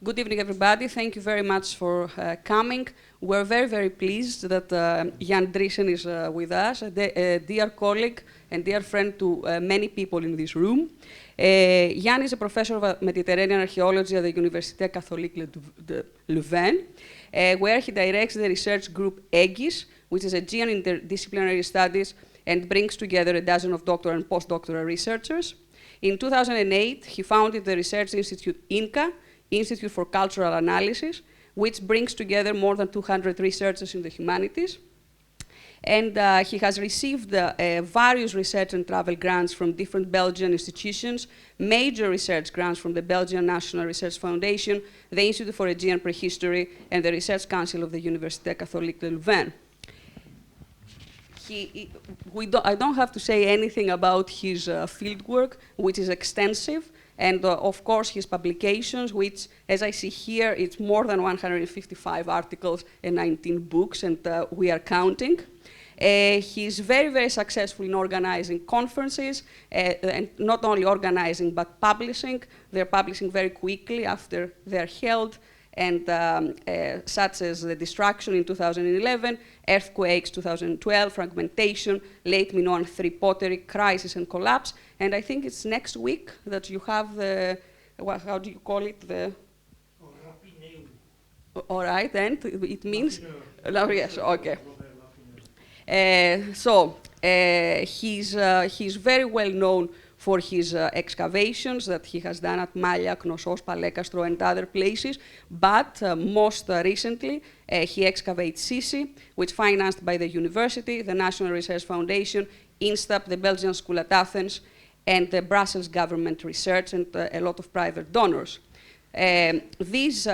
Good evening, everybody. Thank you very much for coming. We're very, very pleased that Jan Driessen is with us, a dear colleague and dear friend to many people in this room. Jan is a professor of Mediterranean archaeology at the Université Catholique de Leuven, where he directs the research group Aegean, which is Aegean interdisciplinary studies and brings together a dozen of doctoral and postdoctoral researchers. In 2008, he founded the research institute INCA, Institute for Cultural Analysis, which brings together more than 200 researchers in the humanities. And he has received various research and travel grants from different Belgian institutions, major research grants from the Belgian National Research Foundation, the Institute for Aegean Prehistory, and the Research Council of the Université Catholique de Leuven. I don't have to say anything about his fieldwork, which is extensive, and of course his publications, which, as I see here, it's more than 155 articles and 19 books, and we are counting. He's very, very successful in organizing conferences, and not only organizing, but publishing. They're publishing very quickly after they're held, and such as The Destruction in 2011, Earthquakes 2012, Fragmentation, Late Minoan 3 Pottery, Crisis and Collapse. And I think it's next week that you have the, how do you call it? The all right, and it means? Yes, okay. He's very well known for his excavations that he has done at Mallia, Knossos, Palekastro, and other places. But most recently, he excavates Sisi, which financed by the university, the National Research Foundation, INSTAP, the Belgian School at Athens, and the Brussels government research, and a lot of private donors. These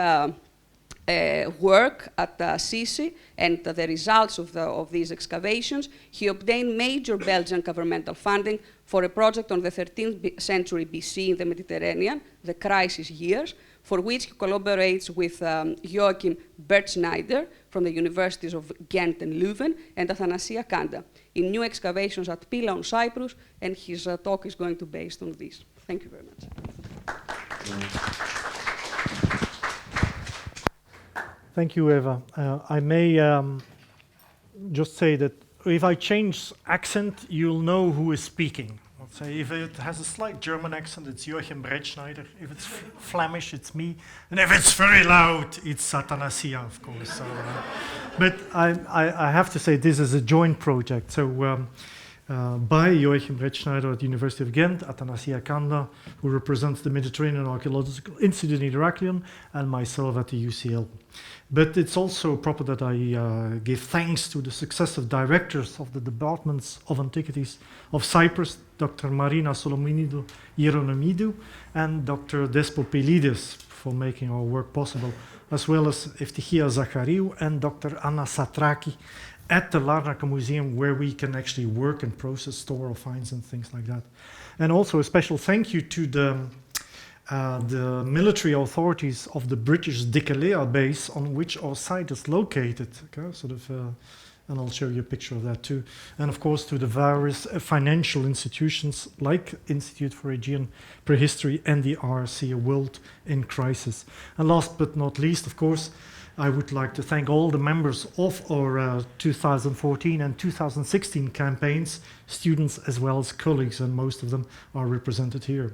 work at Sisi and the results of these excavations, he obtained major Belgian governmental funding for a project on the 13th century BC in the Mediterranean, the crisis years, for which he collaborates with Joachim Bretschneider from the universities of Ghent and Leuven and Athanasia Kanta in new excavations at Pύλα on Cyprus, and his talk is going to be based on this. Thank you very much. Thank you, Eva. I may just say that if I change accent, you'll know who is speaking. Let's say if it has a slight German accent, it's Joachim Bretschneider. If it's Flemish, it's me. And if it's very loud, it's Athanasia, of course. So, but I have to say this is a joint project. So by Joachim Bretschneider at the University of Ghent, Athanasia Kanda, who represents the Mediterranean Archaeological Institute in Heraklion, and myself at the UCL. But it's also proper that I give thanks to the successive directors of the departments of antiquities of Cyprus, Dr. Marina Solomonidou Hieronymidou and Dr. Despopelides, for making our work possible, as well as Eftichia Zachariou and Dr. Anna Satraki at the Larnaca Museum, where we can actually work and process, store our finds and things like that. And also a special thank you to the military authorities of the British Dikalea base on which our site is located. Okay? And I'll show you a picture of that too. And of course to the various financial institutions like Institute for Aegean Prehistory and the RC World in Crisis. And last but not least, of course, I would like to thank all the members of our 2014 and 2016 campaigns, students as well as colleagues, and most of them are represented here.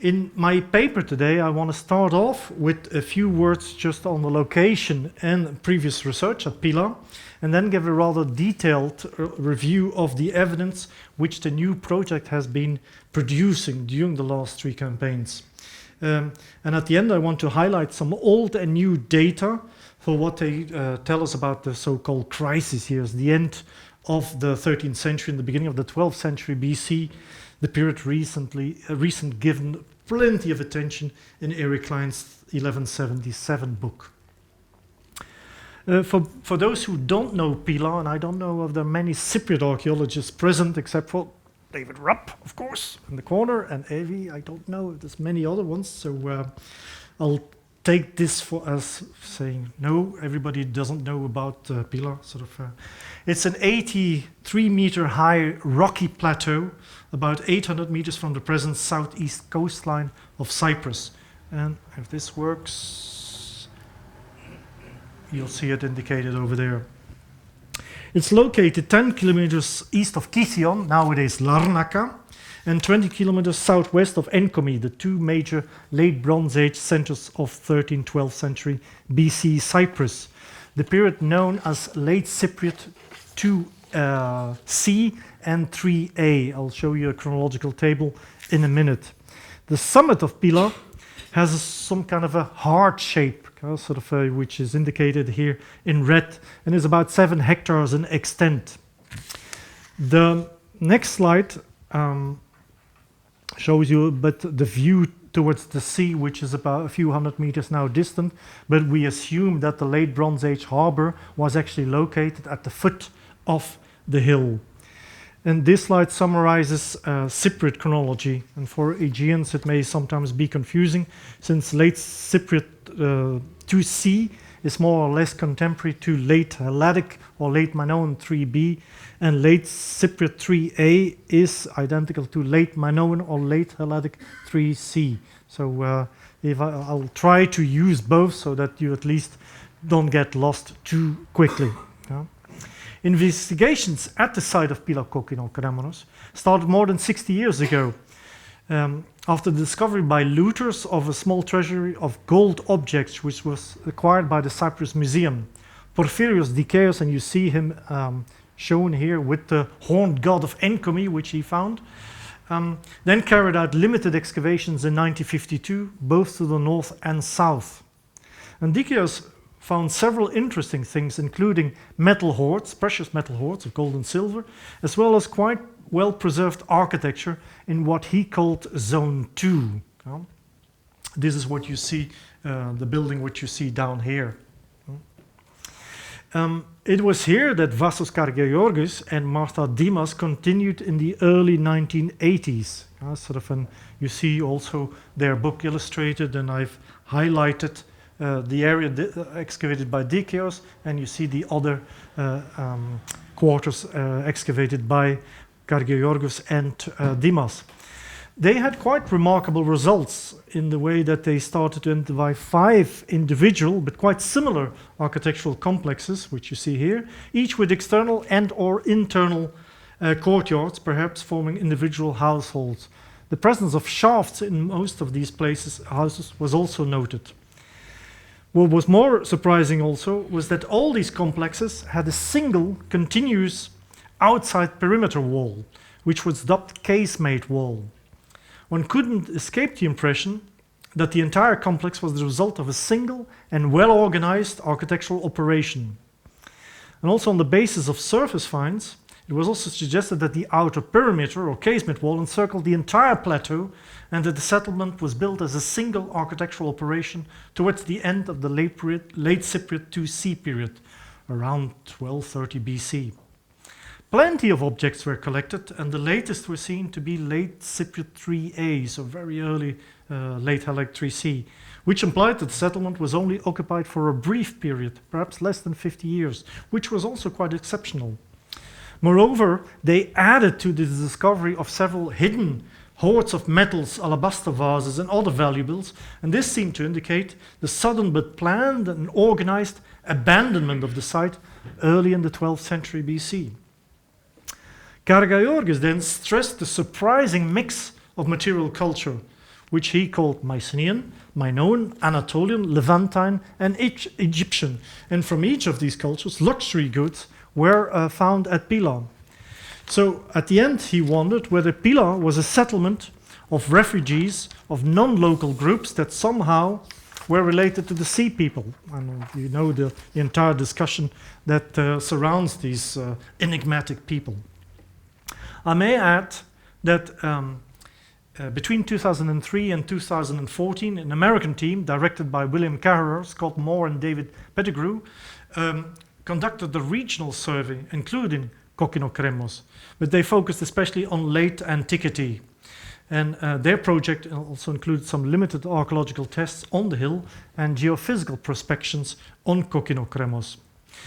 In my paper today, I want to start off with a few words just on the location and previous research at Pύλα, and then give a rather detailed review of the evidence which the new project has been producing during the last 3 campaigns. And at the end, I want to highlight some old and new data for what they tell us about the so-called crisis years, the end of the 13th century and the beginning of the 12th century BC, the period recent given plenty of attention in Eric Klein's 1177 book. For those who don't know Pύλα, and I don't know if there are many Cypriot archaeologists present, except for David Rupp, of course, in the corner, and Evi, I don't know if there's many other ones, so I'll take this as saying, no, everybody doesn't know about Pύλα. It's an 83-meter high rocky plateau, about 800 meters from the present southeast coastline of Cyprus, And if this works, you'll see it indicated over there. It's located 10 kilometers east of Kition, nowadays Larnaca, and 20 kilometers southwest of Enkomi, the two major late Bronze Age centers of 13th, 12th century BC Cyprus, the period known as Late Cypriot 2C and 3A. I'll show you a chronological table in a minute. The summit of Pύλα has some kind of a heart shape, which is indicated here in red, and is about 7 hectares in extent. The next slide shows you the view towards the sea, which is about a few hundred meters now distant, but we assume that the late Bronze Age harbor was actually located at the foot of the hill. And this slide summarizes Cypriot chronology, and for Aegeans it may sometimes be confusing, since late Cypriot 2C is more or less contemporary to late Helladic or late Minoan 3B, and late Cypriot 3A is identical to late Minoan or late Helladic 3C. So I'll try to use both so that you at least don't get lost too quickly. Investigations at the site of Pyla Kokkinokremos started more than 60 years ago, after the discovery by looters of a small treasury of gold objects which was acquired by the Cyprus Museum. Porphyrios Dikeos, and you see him shown here with the horned god of Enkomi, which he found, then carried out limited excavations in 1952, both to the north and south. And Dikeos found several interesting things, including metal hoards, precious metal hoards of gold and silver, as well as quite well-preserved architecture in what he called Zone 2. This is what you see, the building which you see down here. It was here that Vassos Kargeorgis and Martha Dimas continued in the early 1980s. You see also their book illustrated, and I've highlighted the area excavated by Dikeos, and you see the other quarters excavated by Kargeorgis and Dimas. They had quite remarkable results in the way that they started to identify 5 individual but quite similar architectural complexes, which you see here, each with external and or internal courtyards, perhaps forming individual households. The presence of shafts in most of these houses was also noted. What was more surprising also was that all these complexes had a single continuous outside perimeter wall, which was dubbed casemate wall. One couldn't escape the impression that the entire complex was the result of a single and well-organized architectural operation. And also on the basis of surface finds, it was also suggested that the outer perimeter or casemate wall encircled the entire plateau, and that the settlement was built as a single architectural operation towards the end of the late Cypriot 2C period, around 1230 BC. Plenty of objects were collected, and the latest were seen to be late Cypriot 3A, so very early late Helladic 3C, which implied that the settlement was only occupied for a brief period, perhaps less than 50 years, which was also quite exceptional. Moreover, they added to the discovery of several hidden hoards of metals, alabaster vases, and other valuables, and this seemed to indicate the sudden but planned and organized abandonment of the site early in the 12th century BC. Kargeorgis then stressed the surprising mix of material culture, which he called Mycenaean, Minoan, Anatolian, Levantine, and Egyptian, and from each of these cultures, luxury goods were found at Pύλα. So at the end he wondered whether Pύλα was a settlement of refugees of non-local groups that somehow were related to the sea people. And you know the entire discussion that surrounds these enigmatic people. I may add that between 2003 and 2014, an American team directed by William Carrer, Scott Moore, and David Pettigrew conducted the regional survey, including Kokkinokremos, but they focused especially on late antiquity. And their project also included some limited archaeological tests on the hill and geophysical prospections on Kokkinokremos.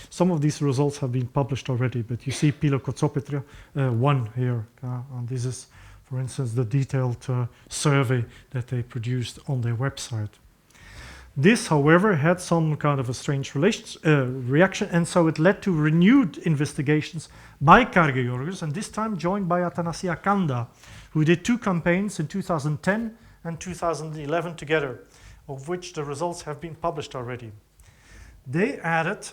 Some of these results have been published already, but you see Pyla Kokkinokremos 1 here, and this is For instance, the detailed survey that they produced on their website. This, however, had some kind of a strange reaction, and so it led to renewed investigations by Kargeorgis, and this time joined by Athanasia Kanta, who did 2 campaigns in 2010 and 2011 together, of which the results have been published already. They added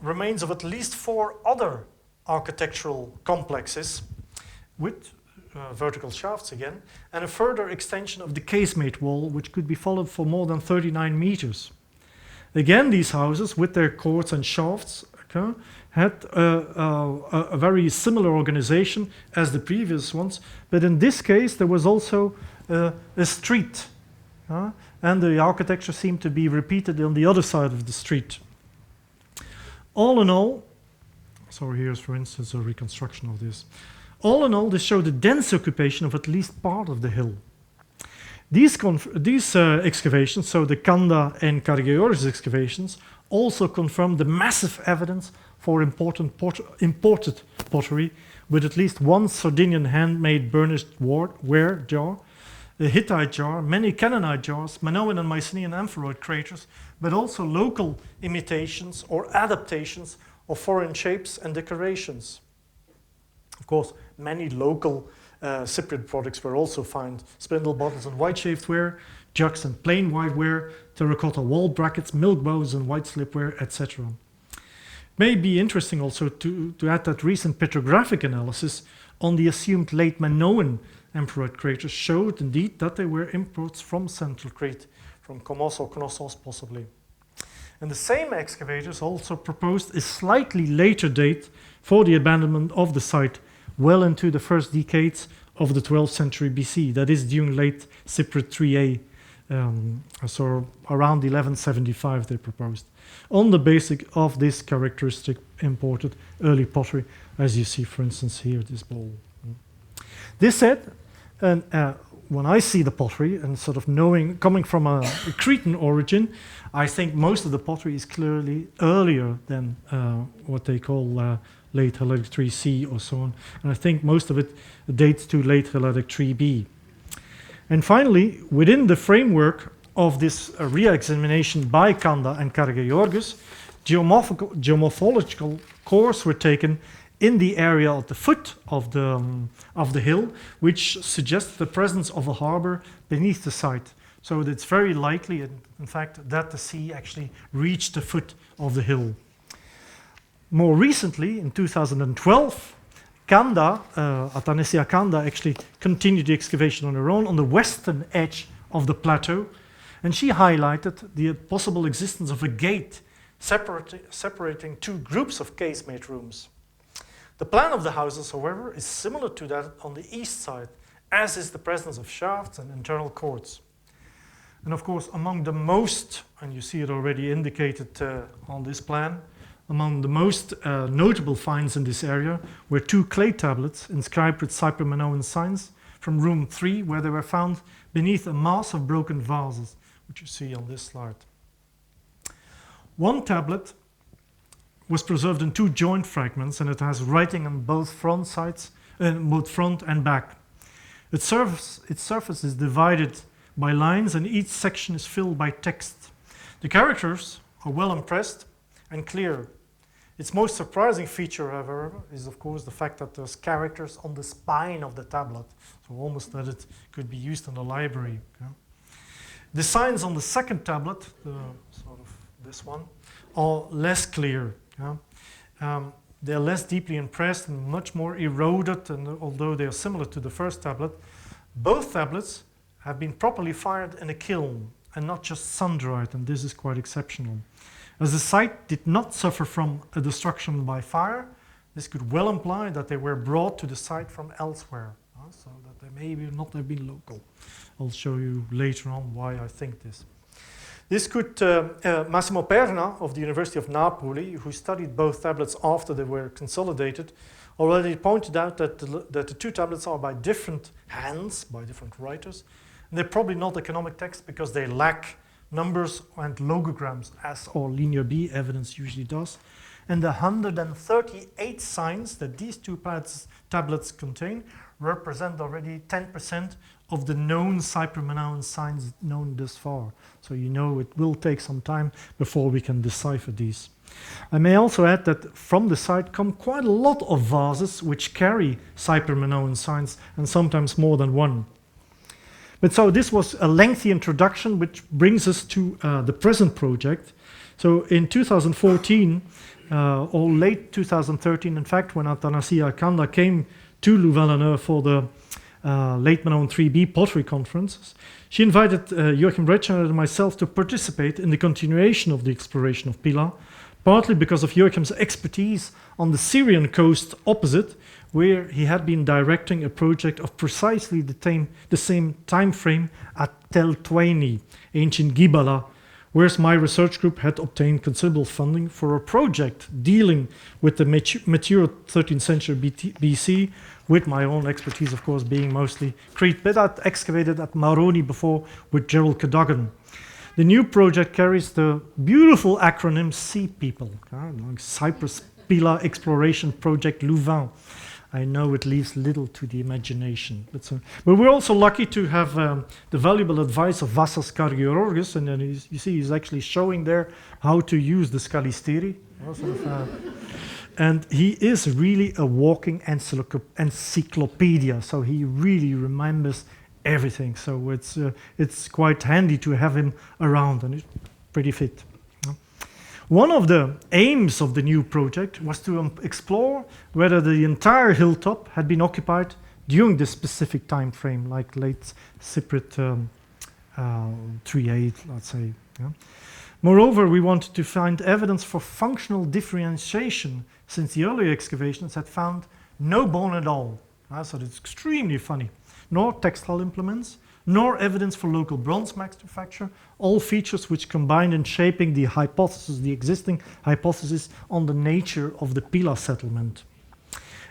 remains of at least 4 other architectural complexes with vertical shafts again, and a further extension of the casemate wall, which could be followed for more than 39 meters. Again, these houses, with their courts and shafts, had a very similar organization as the previous ones, but in this case there was also a street, and the architecture seemed to be repeated on the other side of the street. All in all, so here's for instance a reconstruction of this. All in all, this showed a dense occupation of at least part of the hill. These excavations, so the Kanta and Kargeorgis excavations, also confirmed the massive evidence for imported pottery, with at least 1 Sardinian handmade burnished ware jar, a Hittite jar, many Canaanite jars, Minoan and Mycenaean amphiroid craters, but also local imitations or adaptations of foreign shapes and decorations. Of course, many local Cypriot products were also found: spindle bottles and white-shaped ware, jugs and plain white ware, terracotta wall brackets, milk bowls and white slipware, etc. It may be interesting also to add that recent petrographic analysis on the assumed late Minoan amphiroid craters showed indeed that they were imports from Central Crete, from Komos or Knossos possibly. And the same excavators also proposed a slightly later date for the abandonment of the site, well into the first decades of the 12th century BC, that is during late Cypriot 3a, so around 1175 they proposed, on the basis of this characteristic imported early pottery, as you see for instance here, this bowl. This said, and when I see the pottery and sort of knowing, coming from a Cretan origin, I think most of the pottery is clearly earlier than what they call late Helladic 3C or so on. And I think most of it dates to late Helladic 3B. And finally, within the framework of this re-examination by Kanta and Kargeorgis, geomorphological cores were taken in the area at the foot of the hill, which suggests the presence of a harbor beneath the site. So it's very likely, in fact, that the sea actually reached the foot of the hill. More recently, in 2012, Kanta, Athanasia Kanta, actually continued the excavation on her own on the western edge of the plateau, and she highlighted the possible existence of a gate separating 2 groups of casemate rooms. The plan of the houses, however, is similar to that on the east side, as is the presence of shafts and internal courts. And of course, among the most, and you see it already indicated on this plan, among the most notable finds in this area were 2 clay tablets inscribed with Cypro-Minoan signs from room 3, where they were found beneath a mass of broken vases, which you see on this slide. One tablet was preserved in 2 joint fragments, and it has writing on both front sides, both front and back. Its surface is divided by lines, and each section is filled by text. The characters are well impressed and clear. Its most surprising feature, however, is of course the fact that there's characters on the spine of the tablet, so almost that it could be used in a library. Yeah? The signs on the second tablet, sort of this one, are less clear. Yeah? They're less deeply impressed and much more eroded, and although they are similar to the first tablet, both tablets have been properly fired in a kiln and not just sun-dried, and this is quite exceptional. As the site did not suffer from a destruction by fire, this could well imply that they were brought to the site from elsewhere, so that they may not have been local. I'll show you later on why I think this. This could, Massimo Perna of the University of Napoli, who studied both tablets after they were consolidated, already pointed out that the 2 tablets are by different hands, by different writers, and they're probably not economic texts because they lack numbers and logograms, as our linear B evidence usually does. And the 138 signs that these 2 tablets contain represent already 10% of the known Cyprominoan signs known thus far. So you know it will take some time before we can decipher these. I may also add that from the site come quite a lot of vases which carry Cyprominoan signs, and sometimes more than one. But so this was a lengthy introduction, which brings us to the present project. So in 2014, or late 2013, in fact, when Athanasia Kanta came to Louvain-la-Neuve for the Late Minoan 3B Pottery conferences, she invited Joachim Bretschneider and myself to participate in the continuation of the exploration of Pύλα, partly because of Joachim's expertise on the Syrian coast opposite, where he had been directing a project of precisely the same time frame at Tel Twaini, ancient Gibala, whereas my research group had obtained considerable funding for a project dealing with the mature 13th century BC, with my own expertise, of course, being mostly Crete, but I'd excavated at Maroni before with Gerald Cadogan. The new project carries the beautiful acronym Sea People, like Cyprus Pύλα Exploration Project Louvain. I know it leaves little to the imagination. But we're also lucky to have the valuable advice of Vassas Kargeorgis, and then you see he's actually showing there how to use the Scalisteri. And he is really a walking encyclopedia, so he really remembers everything. So it's quite handy to have him around, and he's pretty fit. One of the aims of the new project was to explore whether the entire hilltop had been occupied during this specific time frame, like late Cypriot 3-8, let's say. Yeah. Moreover, we wanted to find evidence for functional differentiation, since the earlier excavations had found no bone at all. So it's extremely funny. Nor textile implements, nor evidence for local bronze manufacture, all features which combined in shaping the hypothesis, the existing hypothesis on the nature of the Pύλα settlement.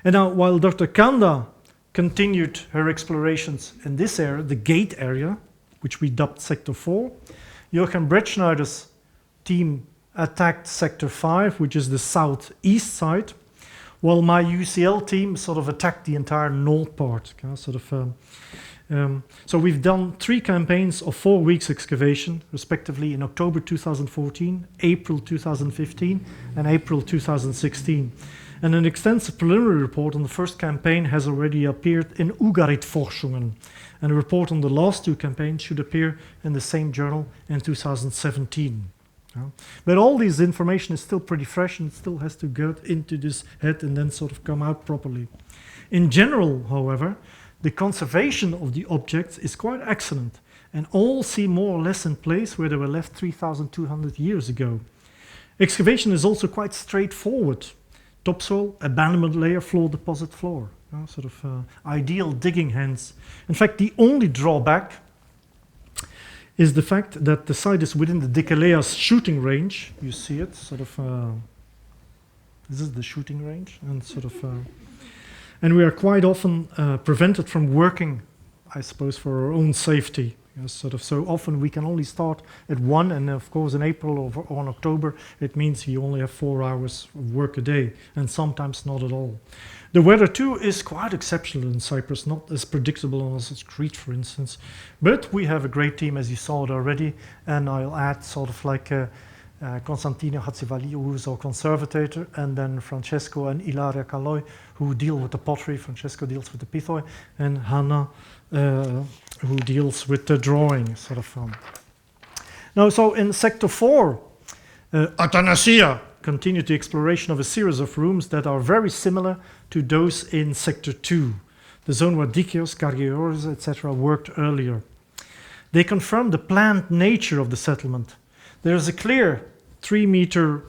And now, while Dr. Kanta continued her explorations in this area, the gate area, which we dubbed Sector 4, Joachim Bretschneider's team attacked Sector 5, which is the southeast side, while my UCL team sort of attacked the entire north part. So we've done 3 campaigns of 4 weeks excavation, respectively in October 2014, April 2015, and April 2016. And an extensive preliminary report on the first campaign has already appeared in Ugarit-Forschungen, and a report on the last 2 campaigns should appear in the same journal in 2017. But all this information is still pretty fresh and still has to go into this head and then sort of come out properly. In general, however, the conservation of the objects is quite excellent, and all seem more or less in place where they were left 3,200 years ago. Excavation is also quite straightforward. Topsoil, abandonment layer, floor deposit floor. Ideal digging hands. In fact, the only drawback is the fact that the site is within the Dikeleas shooting range. You see it, this is the shooting range, and we are quite often prevented from working, I suppose, for our own safety. So often we can only start at 1, and of course in April or in October it means you only have 4 hours of work a day, and sometimes not at all. The weather too is quite exceptional in Cyprus, not as predictable as Crete, for instance. But we have a great team, as you saw it already, and I'll add Constantino Hatzivali, who is our conservator, and then Francesco and Ilaria Caloi, who deal with the pottery. Francesco deals with the pithoi, and Hannah, who deals with the drawing. Now, so in Sector 4, Athanasia continued the exploration of a series of rooms that are very similar to those in Sector 2, the zone where Dikios, Kargeorgis, etc. worked earlier. They confirmed the planned nature of the settlement. There is a clear 3-meter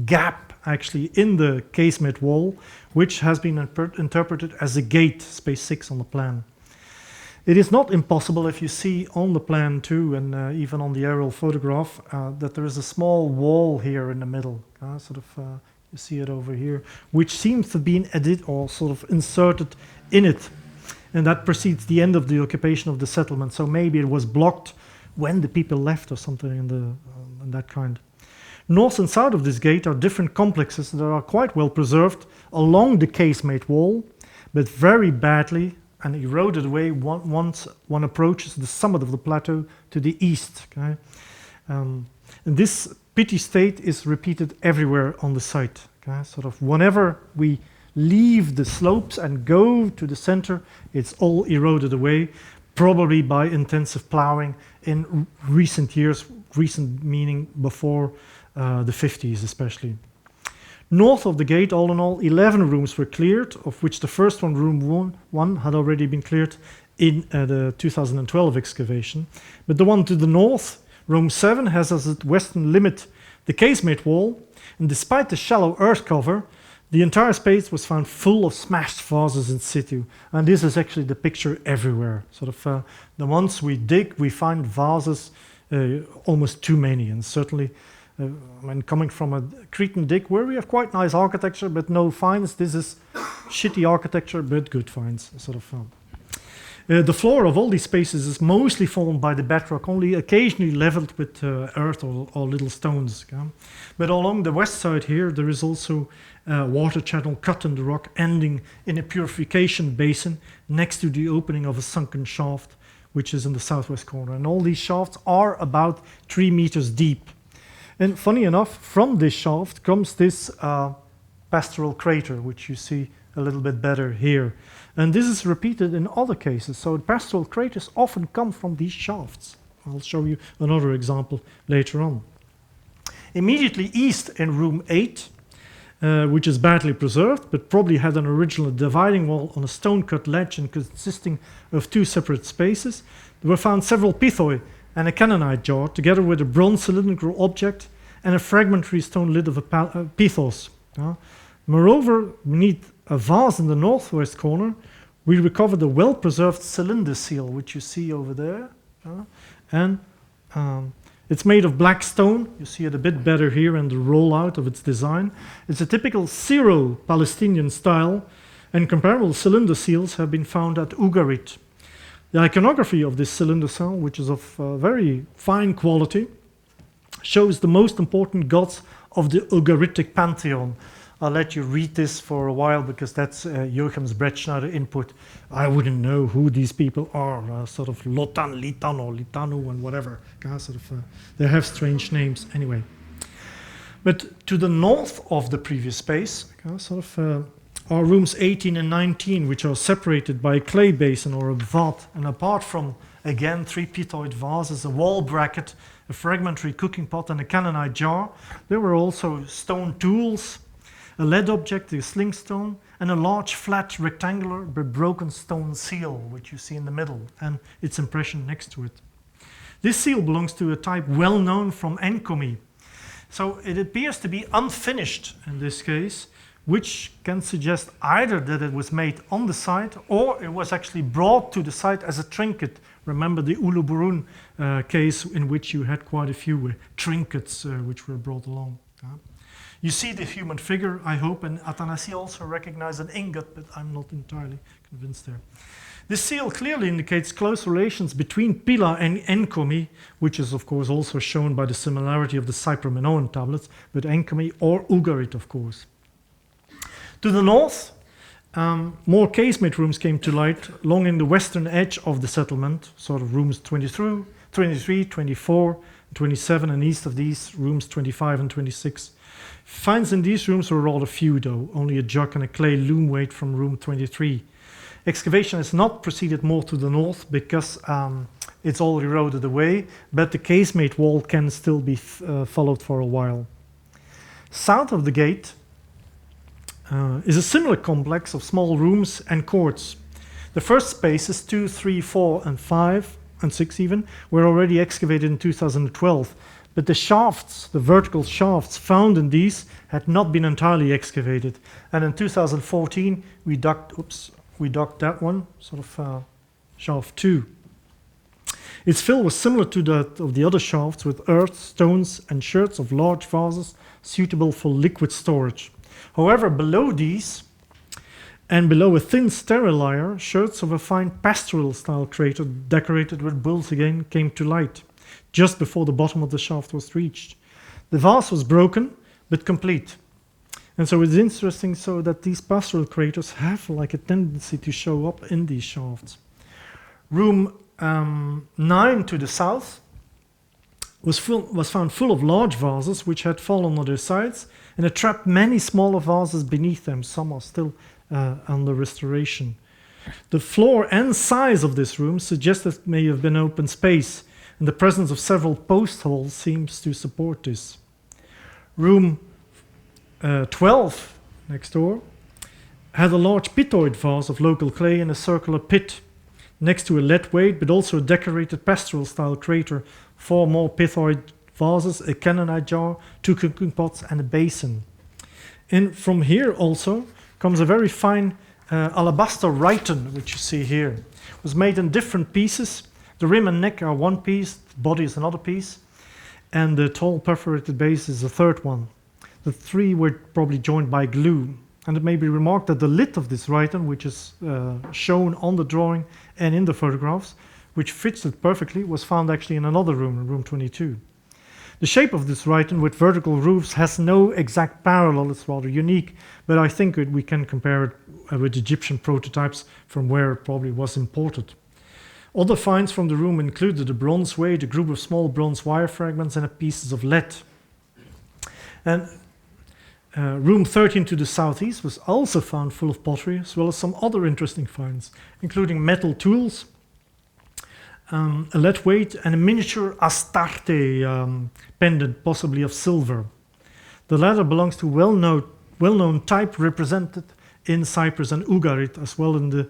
gap, actually, in the casemate wall, which has been interpreted as a gate, space 6 on the plan. It is not impossible, if you see on the plan too, and even on the aerial photograph, that there is a small wall here in the middle. You see it over here, which seems to be edited or inserted in it. And that precedes the end of the occupation of the settlement. So maybe it was blocked when the people left or something in that kind. North and south of this gate are different complexes that are quite well preserved along the casemate wall, but very badly and eroded away once one approaches the summit of the plateau to the east. Okay? And this pity state is repeated everywhere on the site. Okay? Sort of whenever we leave the slopes and go to the center, it's all eroded away, probably by intensive plowing in recent years, recent meaning before the 50s especially. North of the gate, all in all, 11 rooms were cleared, of which the first one, room 1, had already been cleared in the 2012 excavation. But the one to the north, room 7, has as its western limit the casemate wall, and despite the shallow earth cover, the entire space was found full of smashed vases in situ. And this is actually the picture everywhere. Sort of the ones we dig, we find vases, almost too many, and certainly when coming from a Cretan dig where we have quite nice architecture but no finds, this is shitty architecture but good finds. Sort of. The floor of all these spaces is mostly formed by the bedrock, only occasionally leveled with earth or little stones. Okay? But along the west side here, there is also a water channel cut in the rock, ending in a purification basin next to the opening of a sunken shaft, which is in the southwest corner. And all these shafts are about 3 meters deep. And funny enough, from this shaft comes this pastoral crater, which you see a little bit better here. And this is repeated in other cases. So pastoral craters often come from these shafts. I'll show you another example later on. Immediately east in room 8, which is badly preserved, but probably had an original dividing wall on a stone-cut ledge and consisting of 2 separate spaces, there were found several pithoi and a Canaanite jar, together with a bronze cylindrical object and a fragmentary stone lid of a pithos. Moreover, beneath a vase in the northwest corner, we recovered a well-preserved cylinder seal, which you see over there. And it's made of black stone. You see it a bit better here in the rollout of its design. It's a typical Syro-Palestinian style, and comparable cylinder seals have been found at Ugarit. The iconography of this cylinder seal, which is of very fine quality, shows the most important gods of the Ugaritic Pantheon. I'll let you read this for a while because that's Joachim's Bretschneider input. I wouldn't know who these people are, sort of Lotan, Litano, Litanu, and whatever. They have strange names anyway. But to the north of the previous space, are rooms 18 and 19, which are separated by a clay basin or a vat, and apart from, again, 3 pithoid vases, a wall bracket, a fragmentary cooking pot, and a Canaanite jar, there were also stone tools, a lead object, a sling stone, and a large flat rectangular but broken stone seal, which you see in the middle, and its impression next to it. This seal belongs to a type well known from Encomi. So it appears to be unfinished in this case, which can suggest either that it was made on the site or it was actually brought to the site as a trinket. Remember the Uluburun case in which you had quite a few trinkets which were brought along. You see the human figure, I hope, and Athanasia also recognized an ingot, but I'm not entirely convinced there. This seal clearly indicates close relations between Pύλα and Encomi, which is of course also shown by the similarity of the Cypro-Minoan tablets, but Encomi or Ugarit, of course. To the north, more casemate rooms came to light along the western edge of the settlement, sort of rooms 23, 24, 27, and east of these, rooms 25 and 26. Finds in these rooms were rather few, though, only a jug and a clay loom weight from room 23. Excavation has not proceeded more to the north because it's all eroded away, but the casemate wall can still be followed for a while. South of the gate is a similar complex of small rooms and courts. The first spaces, 2, 3, 4, and 5, and 6 even, were already excavated in 2012, but the shafts, the vertical shafts found in these had not been entirely excavated. And in 2014, we dug that one, sort of shaft 2. Its fill was similar to that of the other shafts, with earth, stones, and sherds of large vases suitable for liquid storage. However, below these, and below a thin sterile layer, sherds of a fine pastoral-style crater decorated with bulls again came to light, just before the bottom of the shaft was reached. The vase was broken, but complete. And so it's interesting so that these pastoral craters have like a tendency to show up in these shafts. Room 9 to the south was found full of large vases which had fallen on their sides, and it trapped many smaller vases beneath them. Some are still under restoration. The floor and size of this room suggests that it may have been open space, and the presence of several post holes seems to support this. Room 12 next door had a large pitoid vase of local clay in a circular pit next to a lead weight, but also a decorated pastoral style crater, 4 more pitoid vases, a cannonite jar, 2 cooking pots, and a basin. And from here also comes a very fine alabaster rhyton, which you see here. It was made in different pieces. The rim and neck are one piece, the body is another piece, and the tall perforated base is the third one. The 3 were probably joined by glue. And it may be remarked that the lid of this rhyton, which is shown on the drawing and in the photographs, which fits it perfectly, was found actually in another room, in room 22. The shape of this rhyton with vertical roofs has no exact parallel, it's rather unique, but I think we can compare it with Egyptian prototypes from where it probably was imported. Other finds from the room included a bronze weight, a group of small bronze wire fragments, and pieces of lead. And room 13 to the southeast was also found full of pottery, as well as some other interesting finds, including metal tools, a lead weight, and a miniature Astarte pendant, possibly of silver. The latter belongs to well-known type represented in Cyprus and Ugarit, as well in the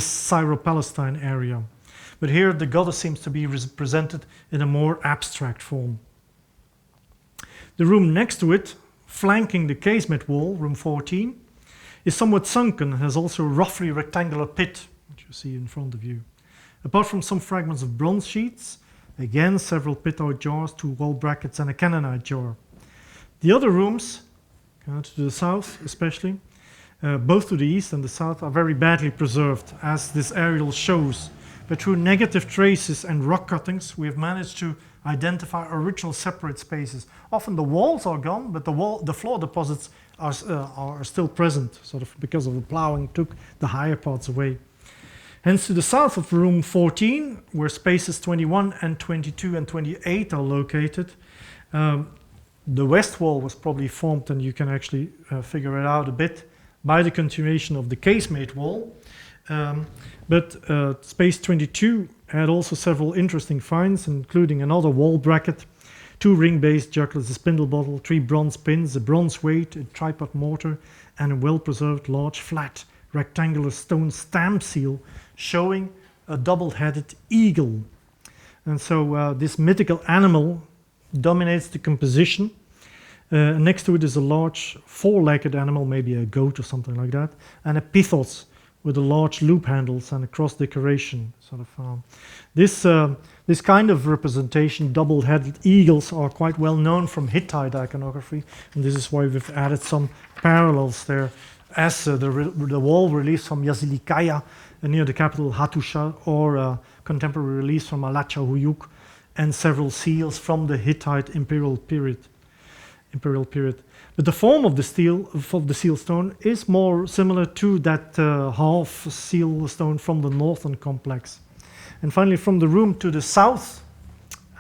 Syro-Palestine area. But here the goddess seems to be represented in a more abstract form. The room next to it, flanking the casement wall, room 14, is somewhat sunken and has also a roughly rectangular pit, which you see in front of you. Apart from some fragments of bronze sheets, again several pitoid jars, 2 wall brackets, and a cannonite jar. The other rooms, to the south especially, both to the east and the south, are very badly preserved, as this aerial shows. But through negative traces and rock cuttings, we have managed to identify original separate spaces. Often the walls are gone, but the floor deposits are still present, sort of because of the plowing took the higher parts away. Hence, to the south of room 14, where spaces 21 and 22 and 28 are located, the west wall was probably formed, and you can actually figure it out a bit, by the continuation of the casemate wall. But space 22 had also several interesting finds, including another wall bracket, 2 ring-based jugglers, a spindle bottle, 3 bronze pins, a bronze weight, a tripod mortar, and a well-preserved large flat rectangular stone stamp seal showing a double-headed eagle. And so this mythical animal dominates the composition. Next to it is a large 4-legged animal, maybe a goat or something like that, and a pithos with a large loop handles and a cross decoration. Sort of this kind of representation, double-headed eagles, are quite well known from Hittite iconography, and this is why we've added some parallels there, as the wall reliefs from Yazilikaia near the capital Hattusha, or contemporary reliefs from Alacha Huyuk, and several seals from the Hittite imperial period. But the form of the seal stone is more similar to that half seal stone from the northern complex. And finally, from the room to the south,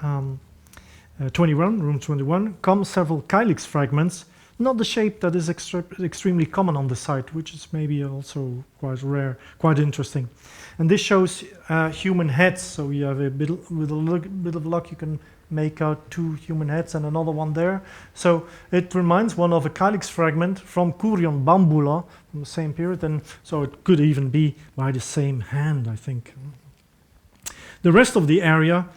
21, room 21, come several calyx fragments, not the shape that is extremely common on the site, which is maybe also quite rare, quite interesting. And this shows human heads, so you have with a little bit of luck you can make out 2 human heads and another one there. So it reminds one of a calyx fragment from Kurion Bambula from the same period, and so it could even be by the same hand, I think. The rest of the area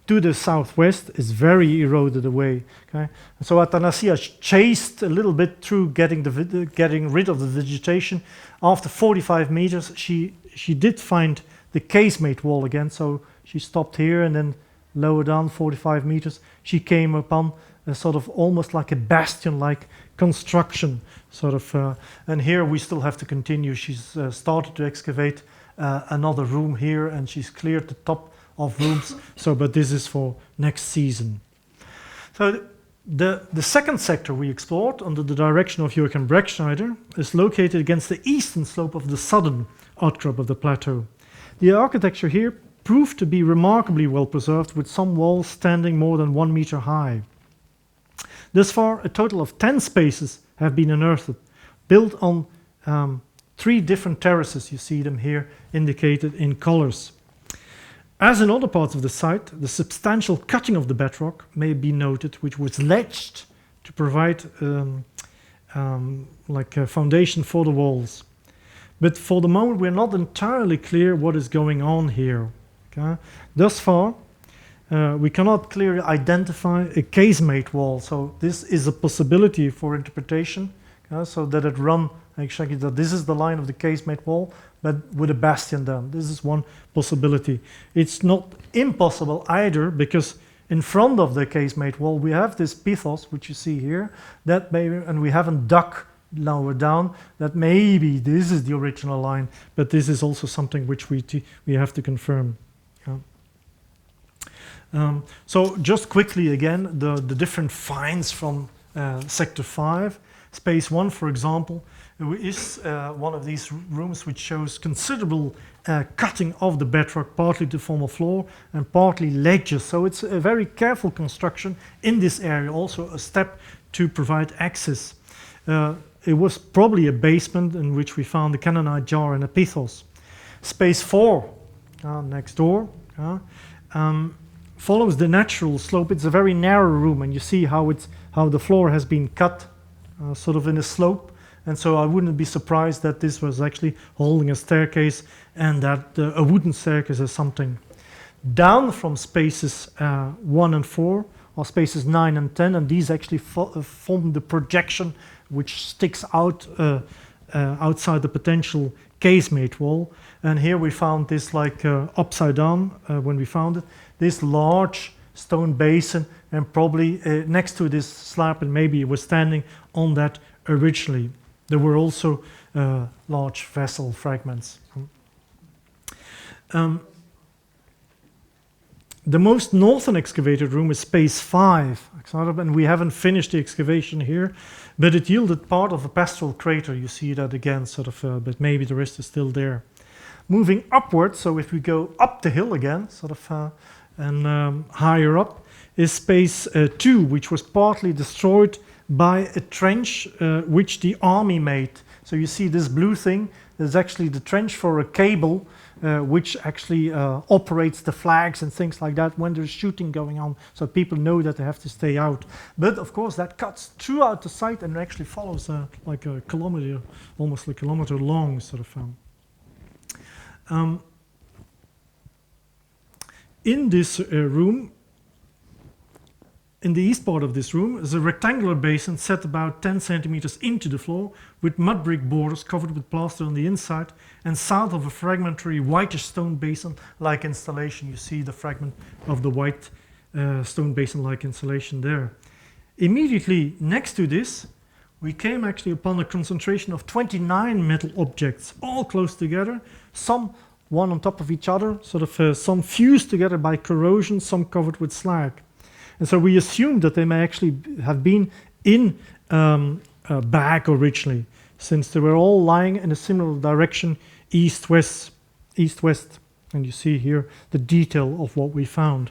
to the southwest is very eroded away. Okay? So Athanasia chased a little bit through getting rid of the vegetation. After 45 meters, she did find the casemate wall again, so she stopped here, and then lower down 45 meters, she came upon a sort of almost like a bastion-like construction, sort of. And here we still have to continue. She's started to excavate another room here, and she's cleared the top of rooms. So, but this is for next season. So The second sector we explored, under the direction of Joachim Bretschneider, is located against the eastern slope of the southern outcrop of the plateau. The architecture here proved to be remarkably well preserved, with some walls standing more than 1 meter high. Thus far, a total of 10 spaces have been unearthed, built on 3 different terraces. You see them here indicated in colors. As in other parts of the site, the substantial cutting of the bedrock may be noted, which was ledged to provide like a foundation for the walls. But for the moment, we're not entirely clear what is going on here. Okay? Thus far, we cannot clearly identify a casemate wall, so this is a possibility for interpretation, so that it run actually that this is the line of the casemate wall, but with a bastion down. This is one possibility. It's not impossible either, because in front of the casemate wall we have this pithos, which you see here, that maybe, and we haven't dug lower down, that maybe this is the original line, but this is also something which we have to confirm. So just quickly again, the different finds from Sector 5. Space 1, for example, is one of these rooms which shows considerable cutting of the bedrock, partly to form a floor and partly ledges. So it's a very careful construction in this area, also a step to provide access. It was probably a basement in which we found the Canaanite jar and a pithos. Space 4, next door, follows the natural slope. It's a very narrow room, and you see how the floor has been cut sort of in a slope, and so I wouldn't be surprised that this was actually holding a staircase, and that a wooden staircase is something. Down from spaces 1 and 4 are spaces 9 and 10, and these actually form the projection which sticks out outside the potential casemate wall. And here we found this like upside down when we found it, this large stone basin, and probably next to this slab, and maybe it was standing on that originally. There were also large vessel fragments. The most northern excavated room is space 5, and we haven't finished the excavation here, but it yielded part of a pastoral crater. You see that again, sort of, but maybe the rest is still there. Moving upwards, so if we go up the hill again, sort of, and higher up, is space 2, which was partly destroyed by a trench which the army made. So you see this blue thing is actually the trench for a cable which actually operates the flags and things like that when there's shooting going on, so people know that they have to stay out. But of course that cuts throughout the site and actually follows like a kilometer, almost a kilometer long sort of. In this room, in the east part of this room, is a rectangular basin set about 10 centimeters into the floor, with mud brick borders covered with plaster on the inside, and south of a fragmentary whitish stone basin-like installation. You see the fragment of the white stone basin-like installation there. Immediately next to this, we came actually upon a concentration of 29 metal objects, all close together, some one on top of each other, sort of some fused together by corrosion, some covered with slag. And so we assumed that they may actually have been in a bag originally, since they were all lying in a similar direction, east-west. And you see here the detail of what we found.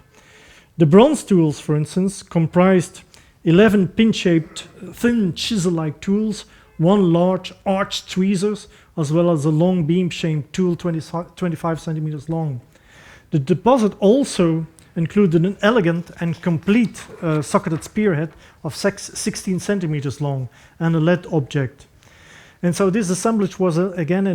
The bronze tools, for instance, comprised 11 pin-shaped, thin chisel-like tools, 1 large arched tweezers, as well as a long beam-shaped tool 25 centimeters long. The deposit also included an elegant and complete socketed spearhead of 16 centimeters long and a lead object. And so this assemblage was again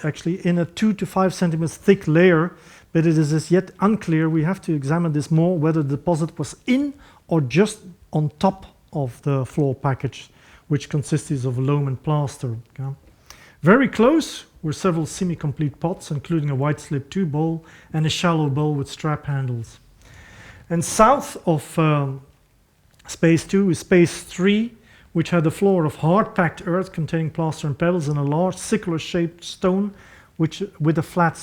actually in a 2 to 5 centimeters thick layer, but it is as yet unclear. We have to examine this more, whether the deposit was in or just on top of the floor package, which consisted of loam and plaster. Okay? Very close were several semi-complete pots, including a white slip 2 bowl and a shallow bowl with strap handles. And south of space 2 is space 3, which had a floor of hard-packed earth containing plaster and pebbles and a large circular-shaped stone which, with a flat,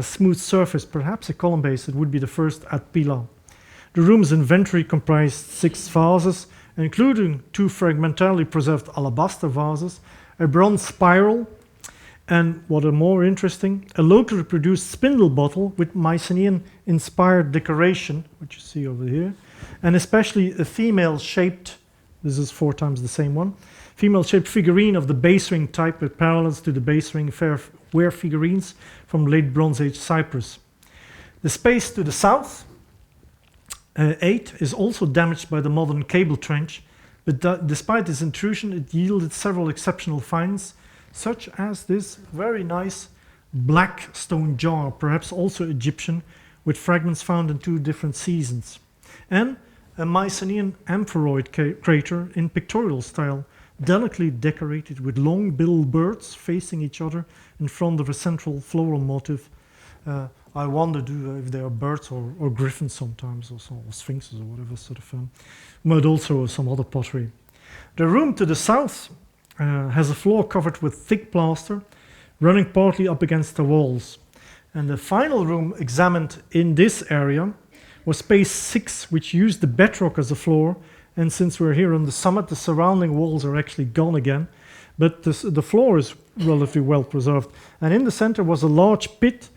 smooth surface, perhaps a column base. It would be the first at Pύλα. The room's inventory comprised 6 vases, including 2 fragmentarily preserved alabaster vases, a bronze spiral, and what are more interesting, a locally produced spindle bottle with Mycenaean-inspired decoration, which you see over here, and especially a female-shaped, this is 4 times the same one, female-shaped figurine of the base ring type with parallels to the base ring ware figurines from late Bronze Age Cyprus. The space to the south, 8, is also damaged by the modern cable trench, but despite this intrusion, it yielded several exceptional finds, such as this very nice black stone jar, perhaps also Egyptian, with fragments found in 2 different seasons, and a Mycenaean amphiroid crater in pictorial style, delicately decorated with long-billed birds facing each other in front of a central floral motif. I wondered if they are birds or griffins sometimes, or sphinxes or whatever sort of, but also some other pottery. The room to the south has a floor covered with thick plaster, running partly up against the walls. And the final room examined in this area was space 6, which used the bedrock as a floor. And since we're here on the summit, the surrounding walls are actually gone again, but the floor is relatively well preserved. And in the center was a large pit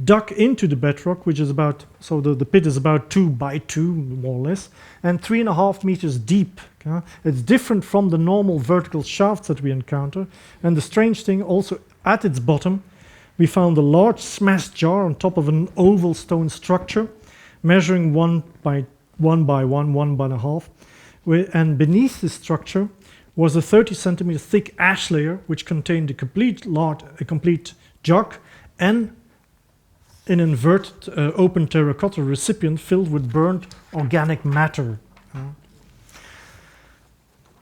dug into the bedrock, which is about, so the pit is about 2 by 2, more or less, and 3.5 meters deep. Okay? It's different from the normal vertical shafts that we encounter. And the strange thing, also at its bottom, we found a large smashed jar on top of an oval stone structure, measuring 1 by 1 by 1, 1.5. And beneath the structure was a 30 centimeter thick ash layer, which contained a complete jug and an inverted open terracotta recipient filled with burnt organic matter.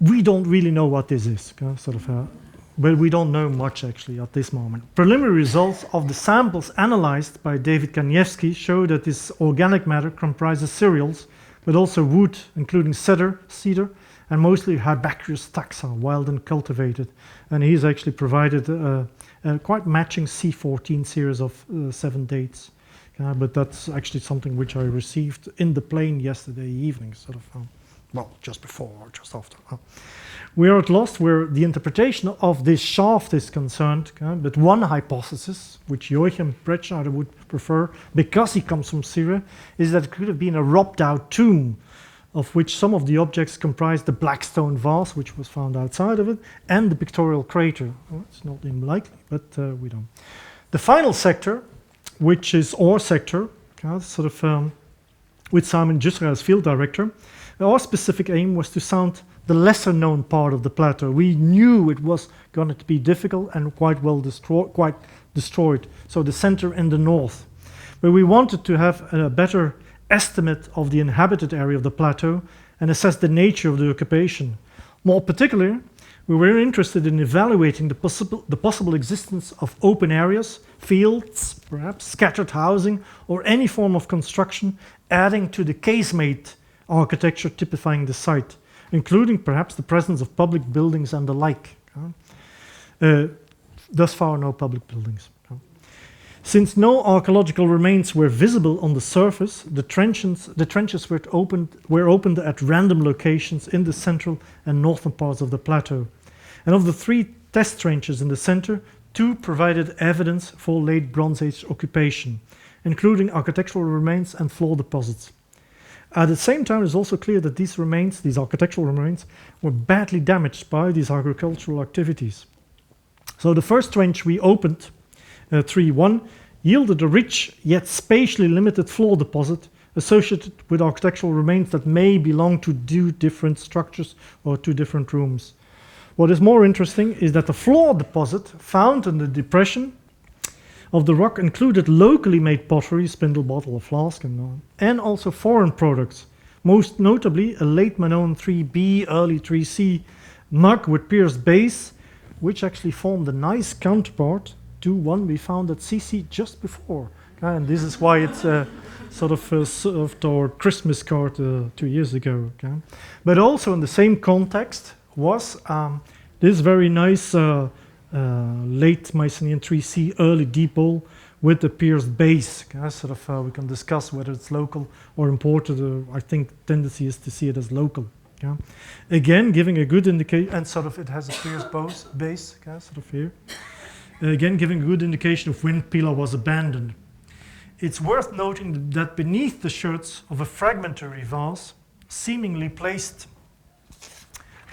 We don't really know what this is, but we don't know much actually at this moment. Preliminary results of the samples analyzed by David Kaniewski show that this organic matter comprises cereals, but also wood, including cedar, and mostly herbaceous taxa, wild and cultivated. And he's actually provided a quite matching C14 series of 7 dates. But that's actually something which I received in the plane yesterday evening, just before or just after. We are at loss where the interpretation of this shaft is concerned, but one hypothesis, which Joachim Bretschneider would prefer, because he comes from Syria, is that it could have been a robbed-out tomb, of which some of the objects comprise the black stone vase, which was found outside of it, and the pictorial crater. Well, it's not unlikely, but we don't. The final sector, which is our sector, with Simon Jusra as field director, our specific aim was to sound the lesser known part of the plateau. We knew it was going to be difficult and quite destroyed, so the center and the north. But we wanted to have a better estimate of the inhabited area of the plateau and assess the nature of the occupation. More particularly, we were interested in evaluating the possible existence of open areas, fields, perhaps scattered housing, or any form of construction adding to the casemate architecture typifying the site, including perhaps the presence of public buildings and the like. Thus far, no public buildings. Since no archaeological remains were visible on the surface, the trenches were opened at random locations in the central and northern parts of the plateau. And of the 3 test trenches in the center, 2 provided evidence for late Bronze Age occupation, including architectural remains and floor deposits. At the same time, it's also clear that these architectural remains, were badly damaged by these agricultural activities. So the first trench we opened, 3-1, yielded a rich yet spatially limited floor deposit associated with architectural remains that may belong to 2 different structures or 2 different rooms. What is more interesting is that the floor deposit found in the depression of the rock included locally made pottery, spindle, bottle, a flask, and also foreign products, most notably a late Minoan 3B, early 3C mug with pierced base, which actually formed a nice counterpart to one we found at CC just before. And this is why it's sort of our Christmas card 2 years ago. But also in the same context was this very nice late Mycenaean 3C early deep bowl with the pierced base. We can discuss whether it's local or imported. I think tendency is to see it as local. Yeah. Again, giving a good indication, and it has a pierced base, here. Again, giving a good indication of when Pύλα was abandoned. It's worth noting that beneath the sherds of a fragmentary vase, seemingly placed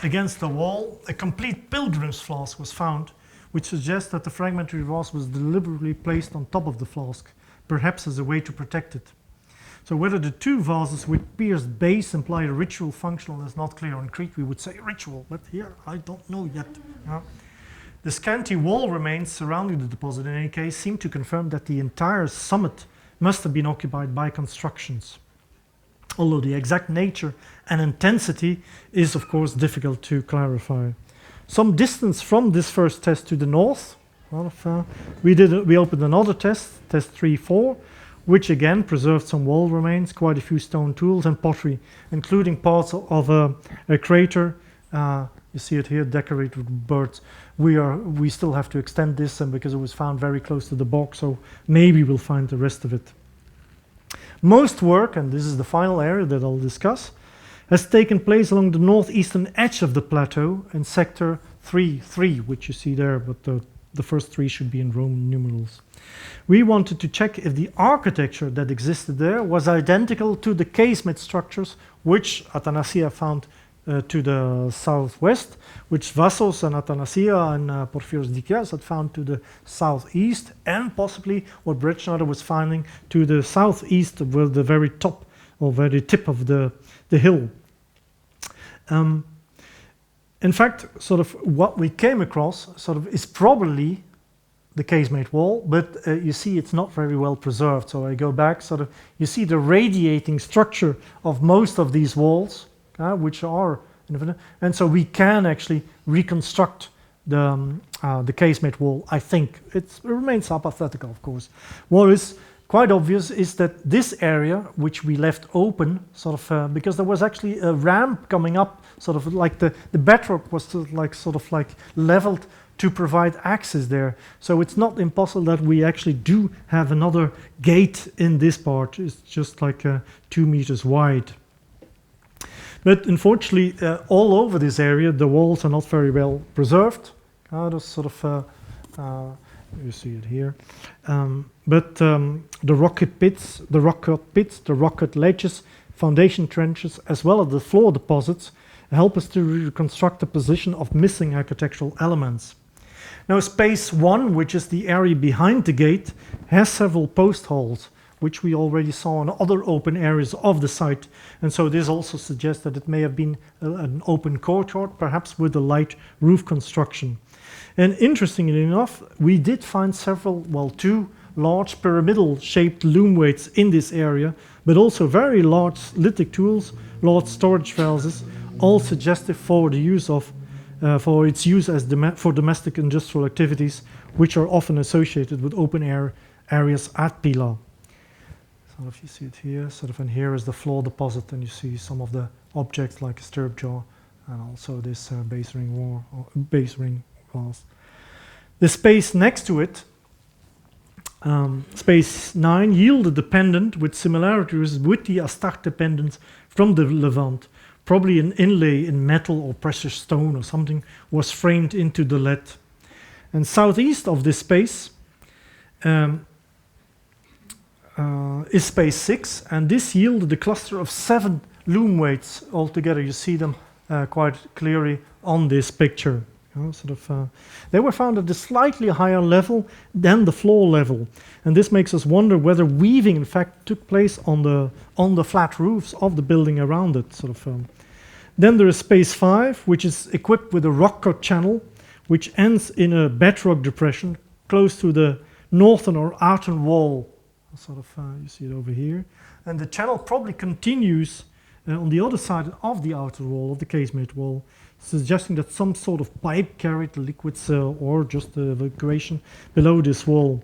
against the wall, a complete pilgrim's flask was found, which suggests that the fragmentary vase was deliberately placed on top of the flask, perhaps as a way to protect it. So whether the two vases with pierced base imply a ritual functional is not clear. On Crete we would say ritual, but here I don't know yet. The scanty wall remains surrounding the deposit in any case seem to confirm that the entire summit must have been occupied by constructions, although the exact nature and intensity is of course difficult to clarify. Some distance from this first test to the north, we opened another test 3-4, which again preserved some wall remains, quite a few stone tools and pottery, including parts of a crater. You see it here, decorated with birds. We still have to extend this, and because it was found very close to the bog, so maybe we'll find the rest of it. Most work, and this is the final area that I'll discuss, has taken place along the northeastern edge of the plateau in sector 3, which you see there, but the first 3 should be in Roman numerals. We wanted to check if the architecture that existed there was identical to the casemate structures which Athanasia found to the southwest, which Vassos and Athanasia and Porphyros Dikias had found to the southeast, and possibly what Bretschneider was finding to the southeast with the very top or very tip of the hill. In fact, what we came across is probably the casemate wall, but you see it's not very well preserved. So I go back, you see the radiating structure of most of these walls, which are infinite, and so we can actually reconstruct the casemate wall. I think it remains hypothetical, of course. What is quite obvious is that this area, which we left open, because there was actually a ramp coming up, like the bedrock was leveled to provide access there. So it's not impossible that we actually do have another gate in this part. It's just like 2 meters wide. But unfortunately, all over this area, the walls are not very well preserved. You see it here. But the rocket pits, the rocket ledges, foundation trenches, as well as the floor deposits, help us to reconstruct the position of missing architectural elements. Now, space 1, which is the area behind the gate, has several post holes, which we already saw in other open areas of the site. And so this also suggests that it may have been an open courtyard, perhaps with a light roof construction. And interestingly enough, we did find two large pyramidal shaped loom weights in this area, but also very large lithic tools, large storage vases, all suggestive for the use of for its use as for domestic industrial activities, which are often associated with open air areas at Pύλα. If you see it here, and here is the floor deposit, and you see some of the objects like a stirrup jaw, and also this base ring vase. The space next to it, space 9, yielded a pendant with similarities with the Astarte pendants from the Levant. Probably an inlay in metal or precious stone or something was framed into the lead. And southeast of this space is space 6, and this yielded a cluster of 7 loom weights altogether. You see them quite clearly on this picture. They were found at a slightly higher level than the floor level, and this makes us wonder whether weaving in fact took place on the flat roofs of the building around it. Then there is space 5, which is equipped with a rock cut channel, which ends in a bedrock depression close to the northern or outer wall. You see it over here, and the channel probably continues on the other side of the outer wall of the casemate wall, suggesting that some sort of pipe carried the liquids or just the evacuation below this wall.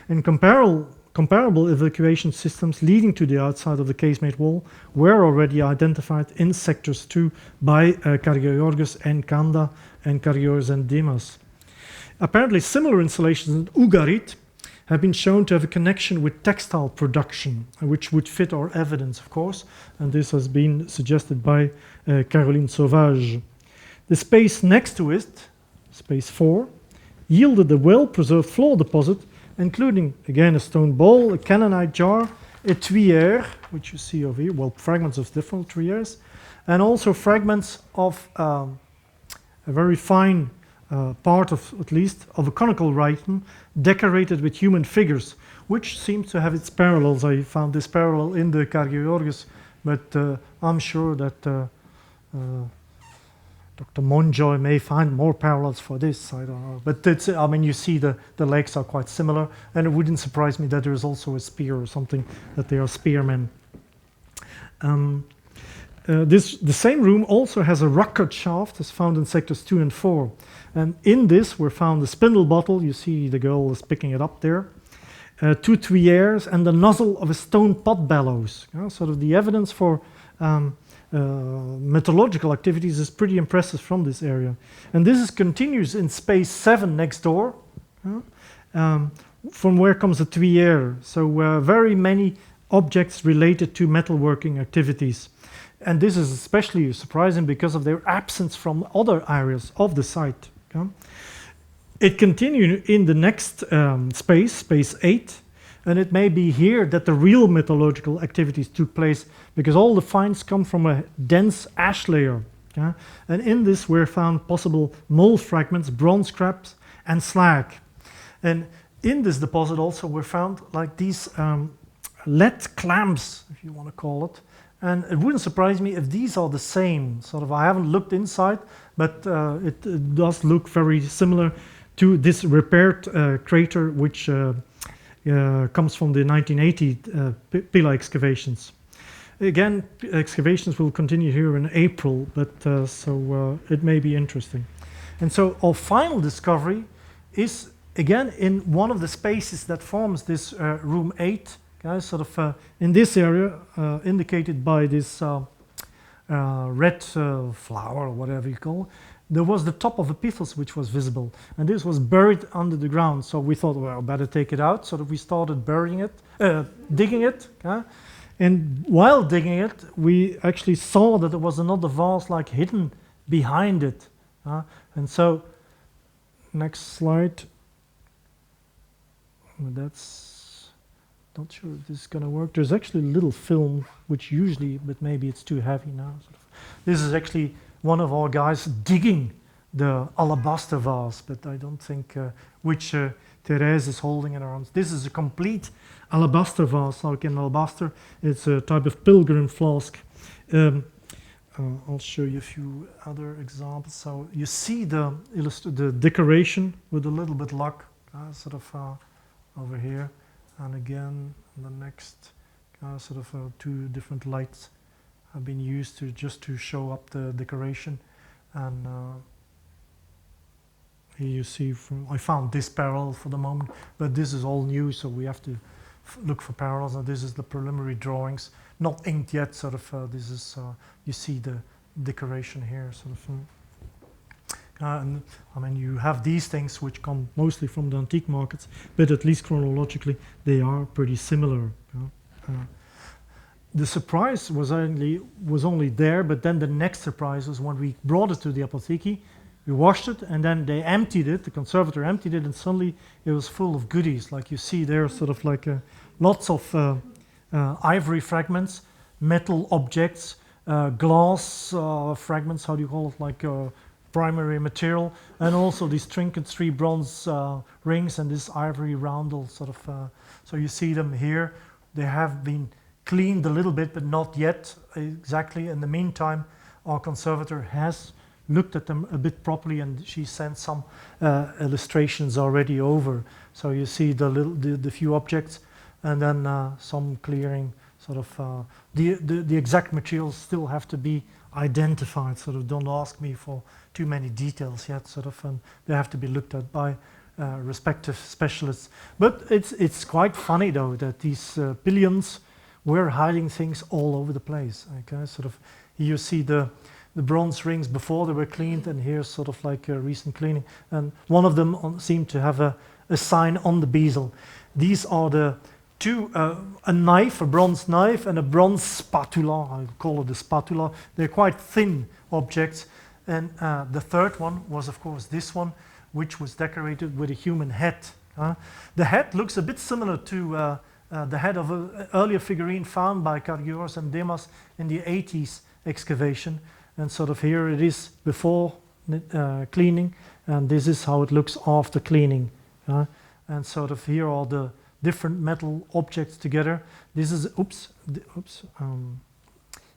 And comparable evacuation systems leading to the outside of the casemate wall were already identified in sectors 2 by Kargeorgos and Kanta and Kargeorgos and Dimas. Apparently similar installations in Ugarit have been shown to have a connection with textile production, which would fit our evidence, of course, and this has been suggested by Caroline Sauvage. The space next to it, space 4, yielded a well-preserved floor deposit, including, again, a stone bowl, a cannonite jar, a tuyere, which you see over here, well, fragments of different tuyeres, and also fragments of a very fine part of, at least, of a conical writing decorated with human figures, which seems to have its parallels. I found this parallel in the Kargeorgis, but I'm sure that Dr. Monjoy may find more parallels for this, I don't know. But it's, I mean, you see the legs are quite similar, and it wouldn't surprise me that there is also a spear or something, that they are spearmen. The same room also has a rock-cut shaft, as found in sectors 2 and 4. And in this were found the spindle bottle, you see the girl is picking it up there, 2 tuyeres, and the nozzle of a stone pot bellows. Sort of the evidence for metallurgical activities is pretty impressive from this area. And this continues in space 7 next door, from where comes the tuyere. So very many objects related to metalworking activities. And this is especially surprising because of their absence from other areas of the site. It continued in the next space, space 8, and it may be here that the real metallurgical activities took place, because all the finds come from a dense ash layer. And in this were found possible mold fragments, bronze scraps, and slag. And in this deposit also were found like these lead clamps, if you want to call it. And it wouldn't surprise me if these are the same. Sort of, I haven't looked inside, but it does look very similar to this repaired crater, which comes from the 1980 Pyla excavations. Again, excavations will continue here in April, but so it may be interesting. And so our final discovery is again in one of the spaces that forms this room 8. Sort of in this area, indicated by this red flower or whatever you call it, there was the top of a pithos which was visible, and this was buried under the ground. So we thought, well, better take it out. So that we started burying it, digging it, and while digging it, we actually saw that there was another vase like hidden behind it, and so next slide. That's not sure if this is going to work. There's actually a little film, which usually, but maybe it's too heavy now. This is actually one of our guys digging the alabaster vase, but I don't think which Therese is holding in her arms. This is a complete alabaster vase, like in alabaster. It's a type of pilgrim flask. I'll show you a few other examples. So you see the decoration with a little bit luck, sort of over here. And again, the next sort of 2 different lights have been used just to show up the decoration. And here you see, I found this parallel for the moment, but this is all new, so we have to look for parallels. And this is the preliminary drawings, not inked yet. Sort of this is you see the decoration here, sort of. And I mean, you have these things which come mostly from the antique markets, but at least chronologically they are pretty similar. The surprise was only there, but then the next surprise was when we brought it to the apotheke, we washed it, and then they emptied it, the conservator emptied it, and suddenly it was full of goodies. Like you see there, sort of like lots of ivory fragments, metal objects, glass fragments, how do you call it, like primary material, and also these trinkets, 3 bronze rings and this ivory roundel sort of. So you see them here. They have been cleaned a little bit, but not yet exactly. In the meantime, our conservator has looked at them a bit properly, and she sent some illustrations already over. So you see the few objects, and then some clearing. Sort of the exact materials still have to be identified. Sort of don't ask me for too many details yet. Sort of they have to be looked at by respective specialists. But it's quite funny though that these pillions were hiding things all over the place. Okay, sort of you see the bronze rings before they were cleaned, and here's sort of like a recent cleaning. And one of them seemed to have a sign on the bezel. These are the two, a knife, a bronze knife, and a bronze spatula. I call it a spatula. They're quite thin objects. And the third one was, of course, this one, which was decorated with a human head. The head looks a bit similar to the head of an earlier figurine found by Kargioros and Demas in the 80s excavation. And sort of here it is before cleaning, and this is how it looks after cleaning. And sort of here are the different metal objects together. This is,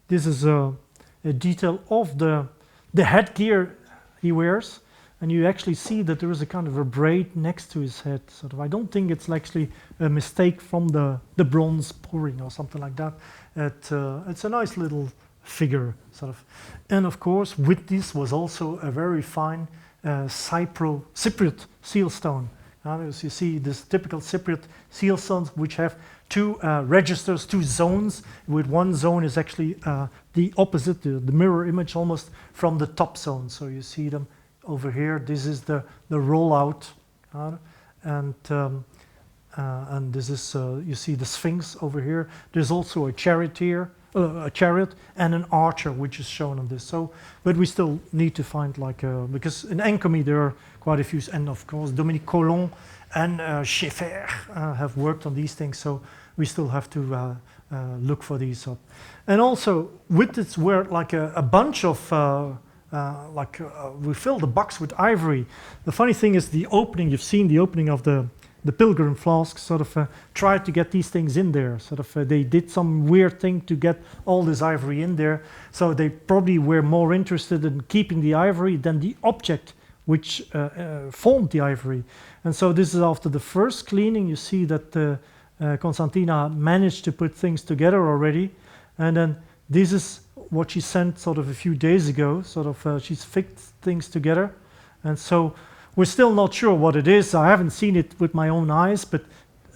this is a detail of the headgear he wears. And you actually see that there is a kind of a braid next to his head. Sort of, I don't think it's actually a mistake from the bronze pouring or something like that. It's a nice little figure, sort of. And of course, with this was also a very fine Cypriot seal stone. As you see, this typical Cypriot seal stones, which have two registers, two zones. With one zone is actually the opposite, the mirror image almost from the top zone. So you see them over here. This is the rollout, and this is you see the Sphinx over here. There's also a chariot here, a chariot, and an archer, which is shown on this. So, but we still need to find like because in Encomi there are quite a few, and of course Dominique Collomb and Schaeffer have worked on these things. So we still have to look for these up. And also with this, were like a bunch of we filled the box with ivory. The funny thing is the opening, you've seen the opening of the pilgrim flask, sort of tried to get these things in there. Sort of they did some weird thing to get all this ivory in there. So they probably were more interested in keeping the ivory than the object which formed the ivory. And so this is after the first cleaning. You see that Constantina managed to put things together already. And then this is what she sent sort of a few days ago. Sort of she's fixed things together. And so we're still not sure what it is. I haven't seen it with my own eyes, but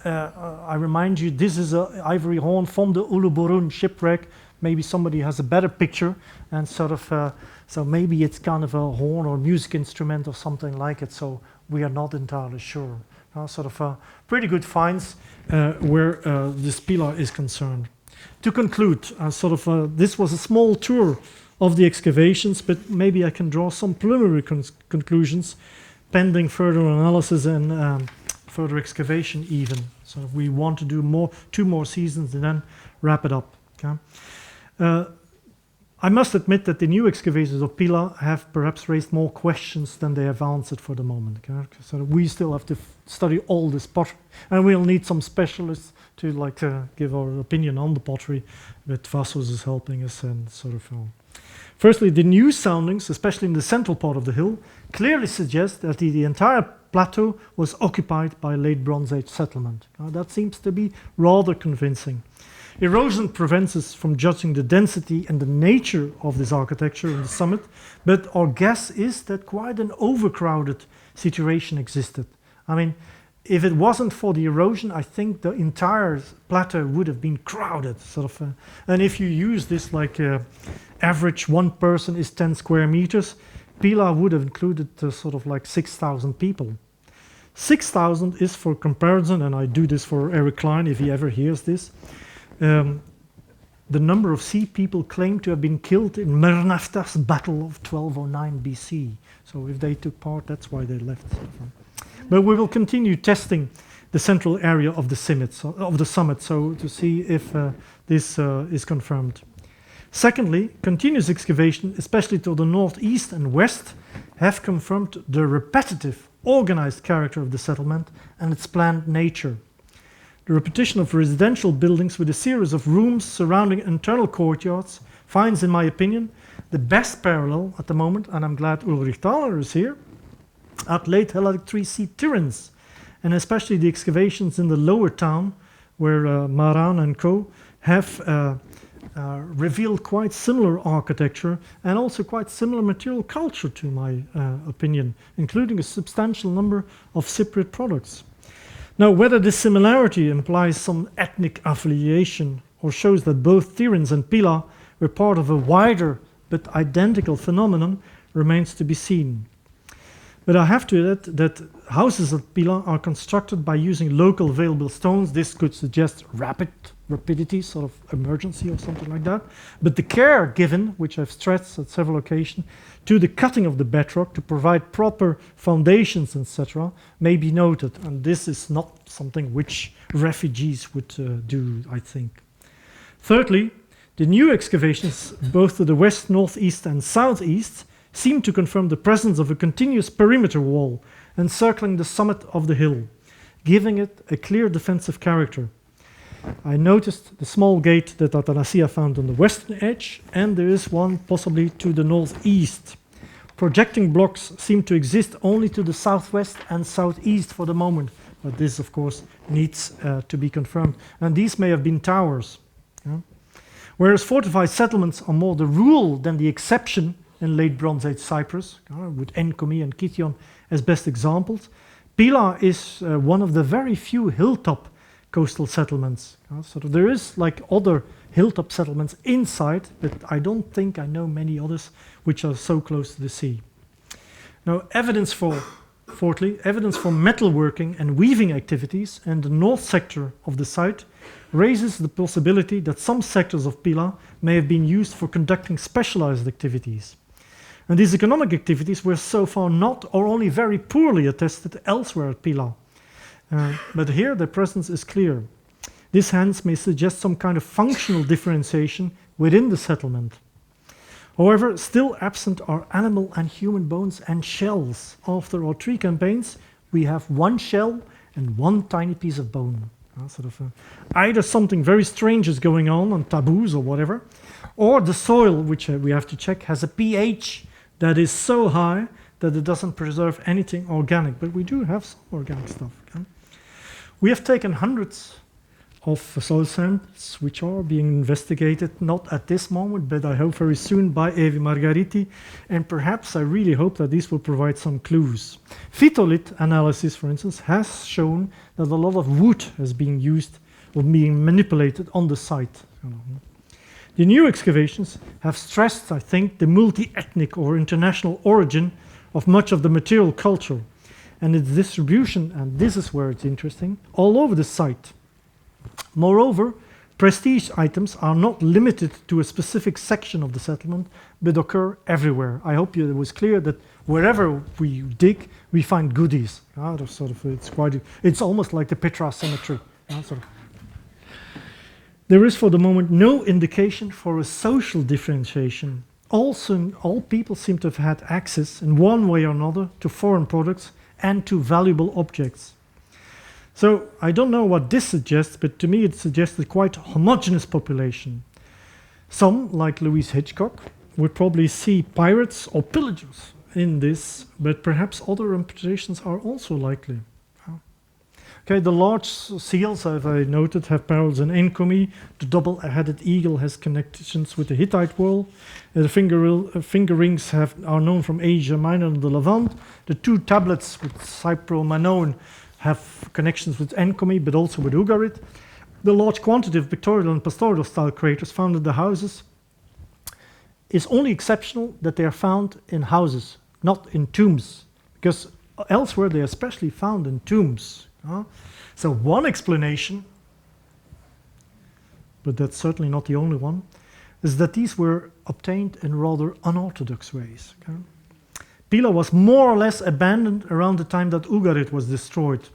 I remind you, this is an ivory horn from the Uluburun shipwreck. Maybe somebody has a better picture, and sort of, so maybe it's kind of a horn or music instrument or something like it. So we are not entirely sure. Sort of pretty good finds where this Pύλα is concerned. To conclude, this was a small tour of the excavations, but maybe I can draw some preliminary conclusions pending further analysis and further excavation even. So we want to do two more seasons and then wrap it up. Okay? I must admit that the new excavations of Pύλα have perhaps raised more questions than they have answered for the moment. Okay? So we still have to study all this pottery, and we'll need some specialists to give our opinion on the pottery, but Vassos is helping us and sort of. Firstly, the new soundings, especially in the central part of the hill, clearly suggest that the entire plateau was occupied by a late Bronze Age settlement. That seems to be rather convincing. Erosion prevents us from judging the density and the nature of this architecture on the summit, but our guess is that quite an overcrowded situation existed. I mean, if it wasn't for the erosion, I think the entire plateau would have been crowded, sort of. And if you use this average one person is 10 square meters, Pύλα would have included sort of like 6,000 people. 6,000 is, for comparison, and I do this for Eric Klein if he ever hears this, the number of sea people claimed to have been killed in Mernafta's battle of 1209 BC. So if they took part, that's why they left. But we will continue testing the central area of the summit, so to see if this is confirmed. Secondly, continuous excavation, especially to the northeast and west, have confirmed the repetitive, organized character of the settlement and its planned nature. The repetition of residential buildings with a series of rooms surrounding internal courtyards finds, in my opinion, the best parallel at the moment, and I'm glad Ulrich Thaler is here, at late Helladic 3C Tiryns, and especially the excavations in the lower town, where Maran and co. have revealed quite similar architecture and also quite similar material culture, to my opinion, including a substantial number of Cypriot products. Now, whether this similarity implies some ethnic affiliation or shows that both Tiryns and Pύλα were part of a wider but identical phenomenon remains to be seen. But I have to add that houses at Pύλα are constructed by using local available stones. This could suggest rapidity, sort of emergency or something like that. But the care given, which I've stressed at several occasions, to the cutting of the bedrock to provide proper foundations, etc., may be noted. And this is not something which refugees would do, I think. Thirdly, the new excavations, both to the west, northeast, and southeast, seem to confirm the presence of a continuous perimeter wall encircling the summit of the hill, giving it a clear defensive character. I noticed the small gate that Athanasia found on the western edge, and there is one possibly to the northeast. Projecting blocks seem to exist only to the southwest and southeast for the moment, but this, of course, needs to be confirmed. And these may have been towers. Yeah? Whereas fortified settlements are more the rule than the exception in late Bronze Age Cyprus, with Enkomi and Kition as best examples, Pύλα is one of the very few hilltop coastal settlements. So there is like other hilltop settlements inside, but I don't think I know many others which are so close to the sea. Now, fourthly, evidence for metalworking and weaving activities in the north sector of the site raises the possibility that some sectors of Pύλα may have been used for conducting specialized activities. And these economic activities were so far not or only very poorly attested elsewhere at Pύλα. But here their presence is clear. This hence may suggest some kind of functional differentiation within the settlement. However, still absent are animal and human bones and shells. After our 3 campaigns, we have 1 shell and 1 tiny piece of bone. Either something very strange is going on taboos or whatever, or the soil, which we have to check, has a pH that is so high that it doesn't preserve anything organic. But we do have some organic stuff. Okay? We have taken hundreds of soil samples which are being investigated, not at this moment, but I hope very soon by Evi Margariti, and perhaps I really hope that these will provide some clues. Phytolith analysis, for instance, has shown that a lot of wood has been used or being manipulated on the site. The new excavations have stressed, I think, the multi-ethnic or international origin of much of the material culture and its distribution, and this is where it's interesting, all over the site. Moreover, prestige items are not limited to a specific section of the settlement, but occur everywhere. I hope it was clear that wherever we dig, we find goodies. It's almost like the Petra Cemetery. There is for the moment no indication for a social differentiation. Also, all people seem to have had access in one way or another to foreign products and to valuable objects. So I don't know what this suggests, but to me it suggests a quite homogeneous population. Some, like Louise Hitchcock, would probably see pirates or pillagers in this, but perhaps other interpretations are also likely. Okay, the large seals, as I noted, have parallels in Enkomi. The double-headed eagle has connections with the Hittite world. The finger rings are known from Asia Minor and the Levant. The 2 tablets with Cypro-Manon have connections with Enkomi, but also with Ugarit. The large quantity of pictorial and pastoral style craters found in the houses is only exceptional that they are found in houses, not in tombs, because elsewhere they are especially found in tombs. So one explanation, but that's certainly not the only one, is that these were obtained in rather unorthodox ways. Okay? Pύλα was more or less abandoned around the time that Ugarit was destroyed.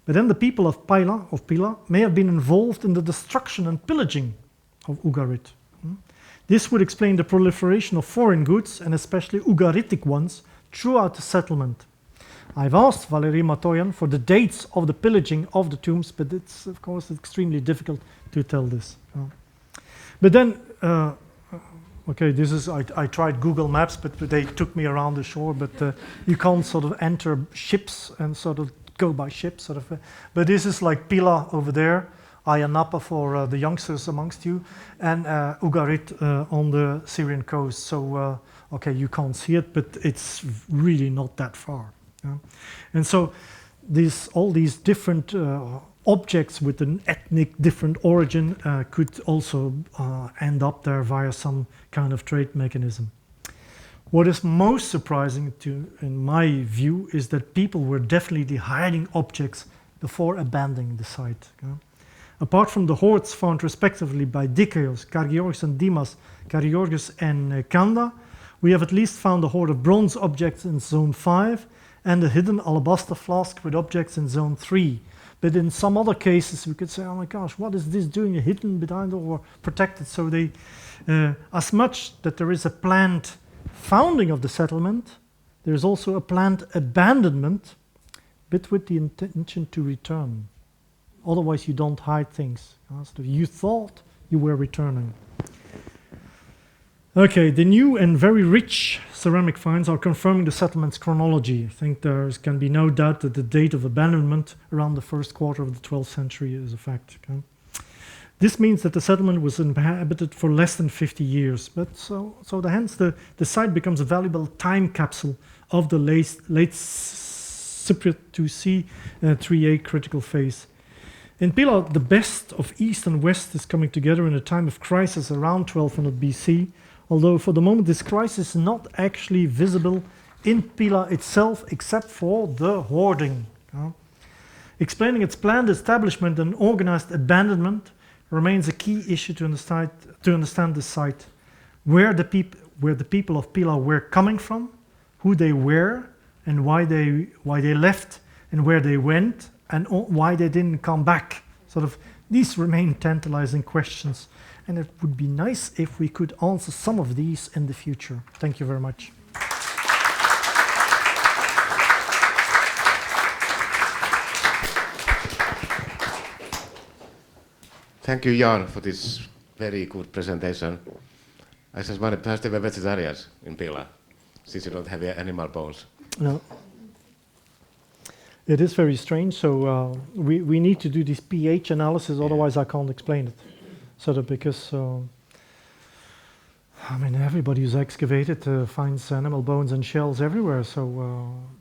But then the people of Pύλα may have been involved in the destruction and pillaging of Ugarit. This would explain the proliferation of foreign goods, and especially Ugaritic ones, throughout the settlement. I've asked Valérie Matoyan for the dates of the pillaging of the tombs, but it's, of course, extremely difficult to tell this. But then, I tried Google Maps, but they took me around the shore, but you can't sort of enter ships and sort of go by ship, but this is like Pύλα over there, Ayia Napa for the youngsters amongst you, and Ugarit on the Syrian coast. So, you can't see it, but it's really not that far. Yeah. And so all these different objects with an ethnic different origin could also end up there via some kind of trade mechanism. What is most surprising in my view is that people were definitely hiding objects before abandoning the site. Apart from the hoards found respectively by Dikeos, Kargeorgis and Dimas, Kargeorgis and Kanta, we have at least found a hoard of bronze objects in zone 5 and a hidden alabaster flask with objects in zone 3. But in some other cases we could say, oh my gosh, what is this doing hidden behind or protected? So they, as much that there is a planned founding of the settlement, there is also a planned abandonment, but with the intention to return. Otherwise you don't hide things. So you thought you were returning. Okay, the new and very rich ceramic finds are confirming the settlement's chronology. I think there can be no doubt that the date of abandonment around the first quarter of the 12th century is a fact. Okay? This means that the settlement was inhabited for less than 50 years. But hence the site becomes a valuable time capsule of the late Cypriot 2C 3A critical phase. In Pύλα, the best of East and West is coming together in a time of crisis around 1200 BC, although for the moment this crisis is not actually visible in Pύλα itself except for the hoarding. Explaining its planned establishment and organized abandonment remains a key issue to understand this site. Where the people of Pύλα were coming from, who they were, and why they left, and where they went, and why they didn't come back. These remain tantalizing questions, and it would be nice if we could answer some of these in the future. Thank you very much. Thank you, Jan, for this very good presentation. I just wondered, perhaps they were vegetarians in Pύλα, since you don't have animal bones. No. It is very strange, so we need to do this pH analysis, otherwise I can't explain it. Because, everybody who's excavated finds animal bones and shells everywhere,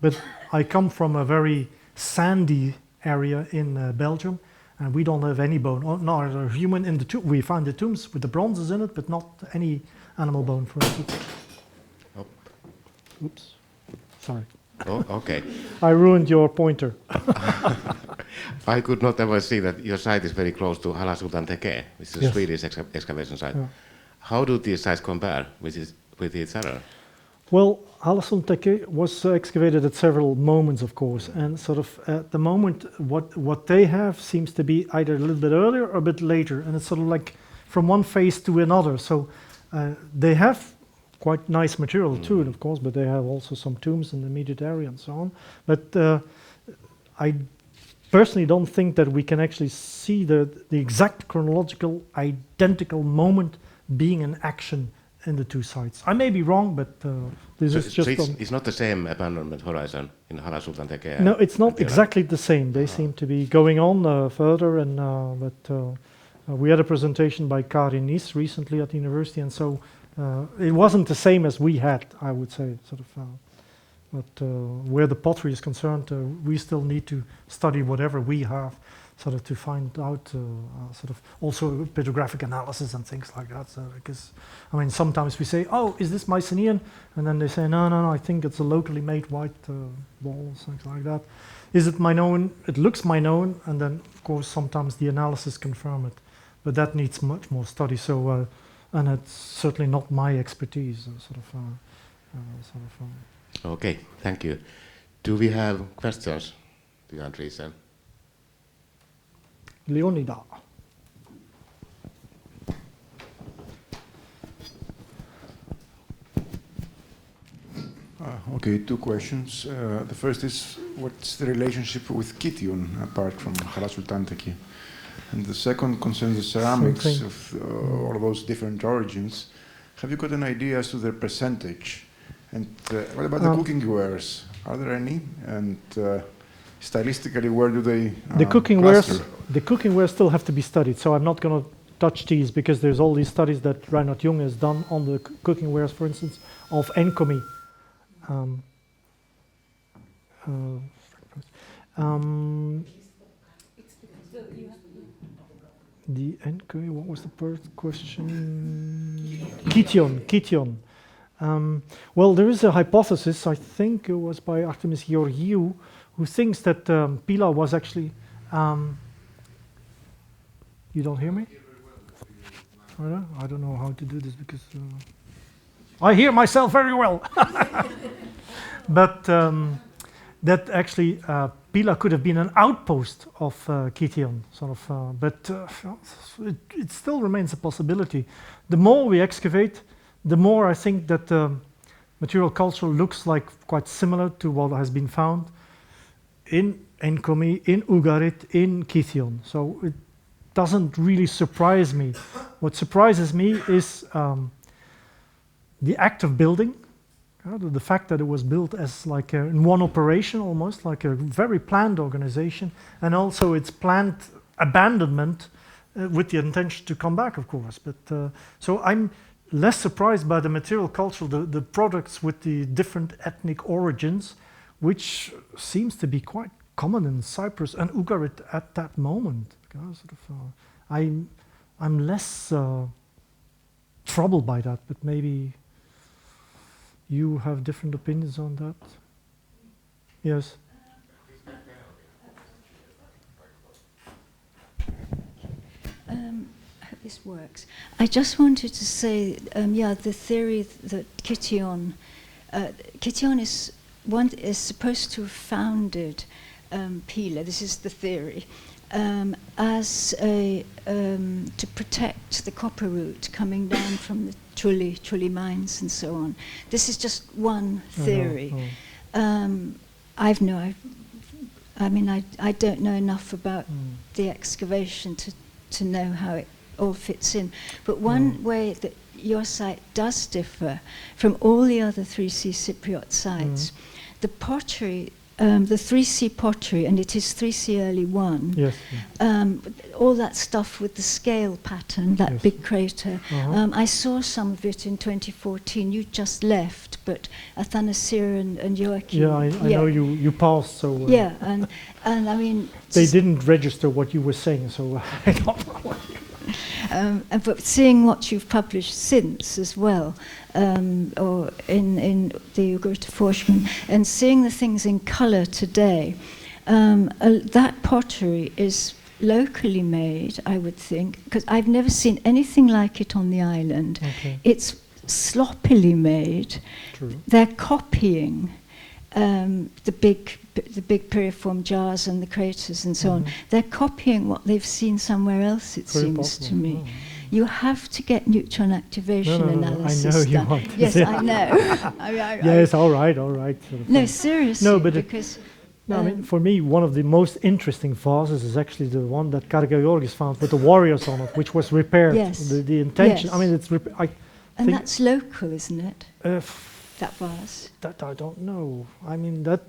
but I come from a very sandy area in Belgium, and we don't have any bone, not a human in the tomb. We find the tombs with the bronzes in it, but not any animal bone, for instance. Oh. Oops, sorry. Oh, okay. I ruined your pointer. I could not ever see that your site is very close to Halasultanteke, which is a Swedish excavation site. Yeah. How do these sites compare with each other? Well, Halasultanteke was excavated at several moments, of course, and at the moment, what they have seems to be either a little bit earlier or a bit later, and it's like from one phase to another. So they have quite nice material too, of course, but they have also some tombs in the immediate area and so on. But I personally don't think that we can actually see the exact chronological identical moment being in action in the two sites. I may be wrong, but this is just... it's not the same abandonment horizon in Halasultanteke? No, it's not exactly the same. They seem to be going on further, and but we had a presentation by Karin Nies recently at the university, and so it wasn't the same as we had, I would say, but where the pottery is concerned, we still need to study whatever we have, to find out also petrographic analysis and things like that. Because sometimes we say, "Oh, is this Mycenaean?" and then they say, "No, I think it's a locally made white wall," something like that. Is it Minoan? It looks Minoan, and then of course sometimes the analysis confirm it, but that needs much more study. So. And it's certainly not my expertise. Okay, thank you. Do we have questions to Jan Driessen? Leonida. Okay, two questions. The first is, what's the relationship with Kition apart from Halasultanteke? And the second concerns the ceramics of all those different origins. Have you got an idea as to their percentage? And what about the cooking wares? Are there any? And stylistically, where do they the cooking wares still have to be studied, so I'm not going to touch these because there's all these studies that Reinhard Jung has done on the cooking wares, for instance, of Enkomi. The Enkomi, what was the first question? Kition. Well, there is a hypothesis, I think it was by Artemis Georgiou, who thinks that Pyla was actually... you don't hear me? I don't know how to do this because... I hear myself very well! But that actually Pyla could have been an outpost of Kition, sort of, but it still remains a possibility. The more we excavate, the more I think that material culture looks like quite similar to what has been found in Enkomi, in Ugarit, in Kition. So it doesn't really surprise me. What surprises me is the act of building. The fact that it was built as like in one operation, almost like a very planned organization, and also its planned abandonment with the intention to come back, of course. But so I'm less surprised by the material culture, the products with the different ethnic origins, which seems to be quite common in Cyprus and Ugarit at that moment. I'm less troubled by that, but maybe you have different opinions on that? Yes? I hope this works. I just wanted to say, the theory that Kition is supposed to have founded Pύλα, this is the theory, as a to protect the copper route coming down from the Trulli mines and so on. This is just one theory. I don't know enough about the excavation to know how it all fits in. But one way that your site does differ from all the other 3C Cypriot sites, the pottery, the 3C pottery, and it is 3C early 1, yes, all that stuff with the scale pattern, that big crater. I saw some of it in 2014. You just left, but Athanasia and Joachim. Yeah, I know you passed, so... yeah, and I mean... They didn't register what you were saying, so I don't know what you... But seeing what you've published since as well, or in the Forschung, and seeing the things in colour today, that pottery is locally made, I would think, because I've never seen anything like it on the island. Okay. It's sloppily made. True. They're copying the big piriform jars and the craters and so on. They're copying what they've seen somewhere else, it Very seems possible. to me. You have to get neutron activation analysis I know done. you want. Yes, I know. Yes, all right. Sort of No, seriously. No, but because I mean, for me, one of the most interesting vases is actually the one that Karageorgis found with the warriors on it, which was repaired. Yes. The intention. Yes. I mean, it's and that's local, isn't it? That vase. That I don't know. I mean, that...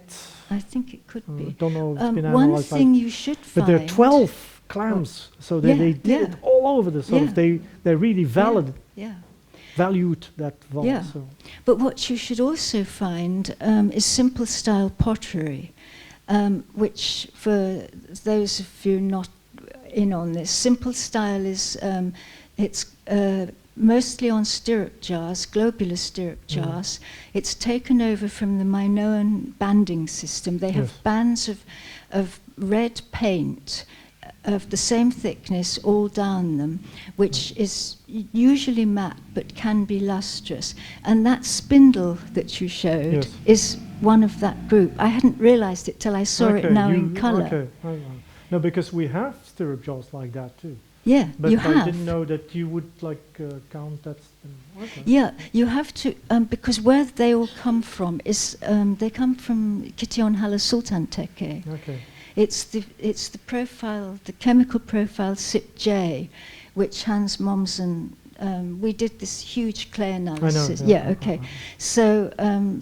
I think it could be. Don't know if it's been one analyzed. thing you should find... But there are 12 clams, so they did it all over the sort of... They really valued that vase. Yeah. So. But what you should also find is simple style pottery, which for those of you not in on this, simple style is it's mostly on stirrup jars, globular stirrup jars. It's taken over from the Minoan banding system. They have bands of red paint of the same thickness all down them, which is usually matte but can be lustrous. And that spindle that you showed is one of that group. I hadn't realized it till I saw it now in colour. Okay. No, because we have stirrup jars like that too. Yeah, but you have. I didn't know that you would count that. Okay. Yeah, you have to, because where they all come from is they come from Kition Hala Sultan Teke. Okay. It's the profile, the chemical profile CYP-J, which Hans Mommsen, we did this huge clay analysis. I know. Okay. So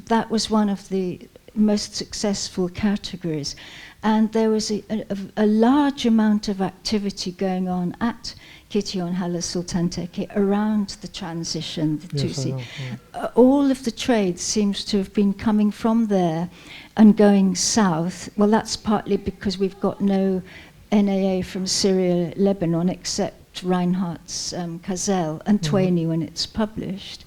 that was one of the most successful categories. And there was a large amount of activity going on at Kition Hala Sultan Teke around the transition, the 2C. All of the trade seems to have been coming from there and going south. Well, that's partly because we've got no NAA from Syria, Lebanon, except Reinhardt's Kazel and Twaini when it's published.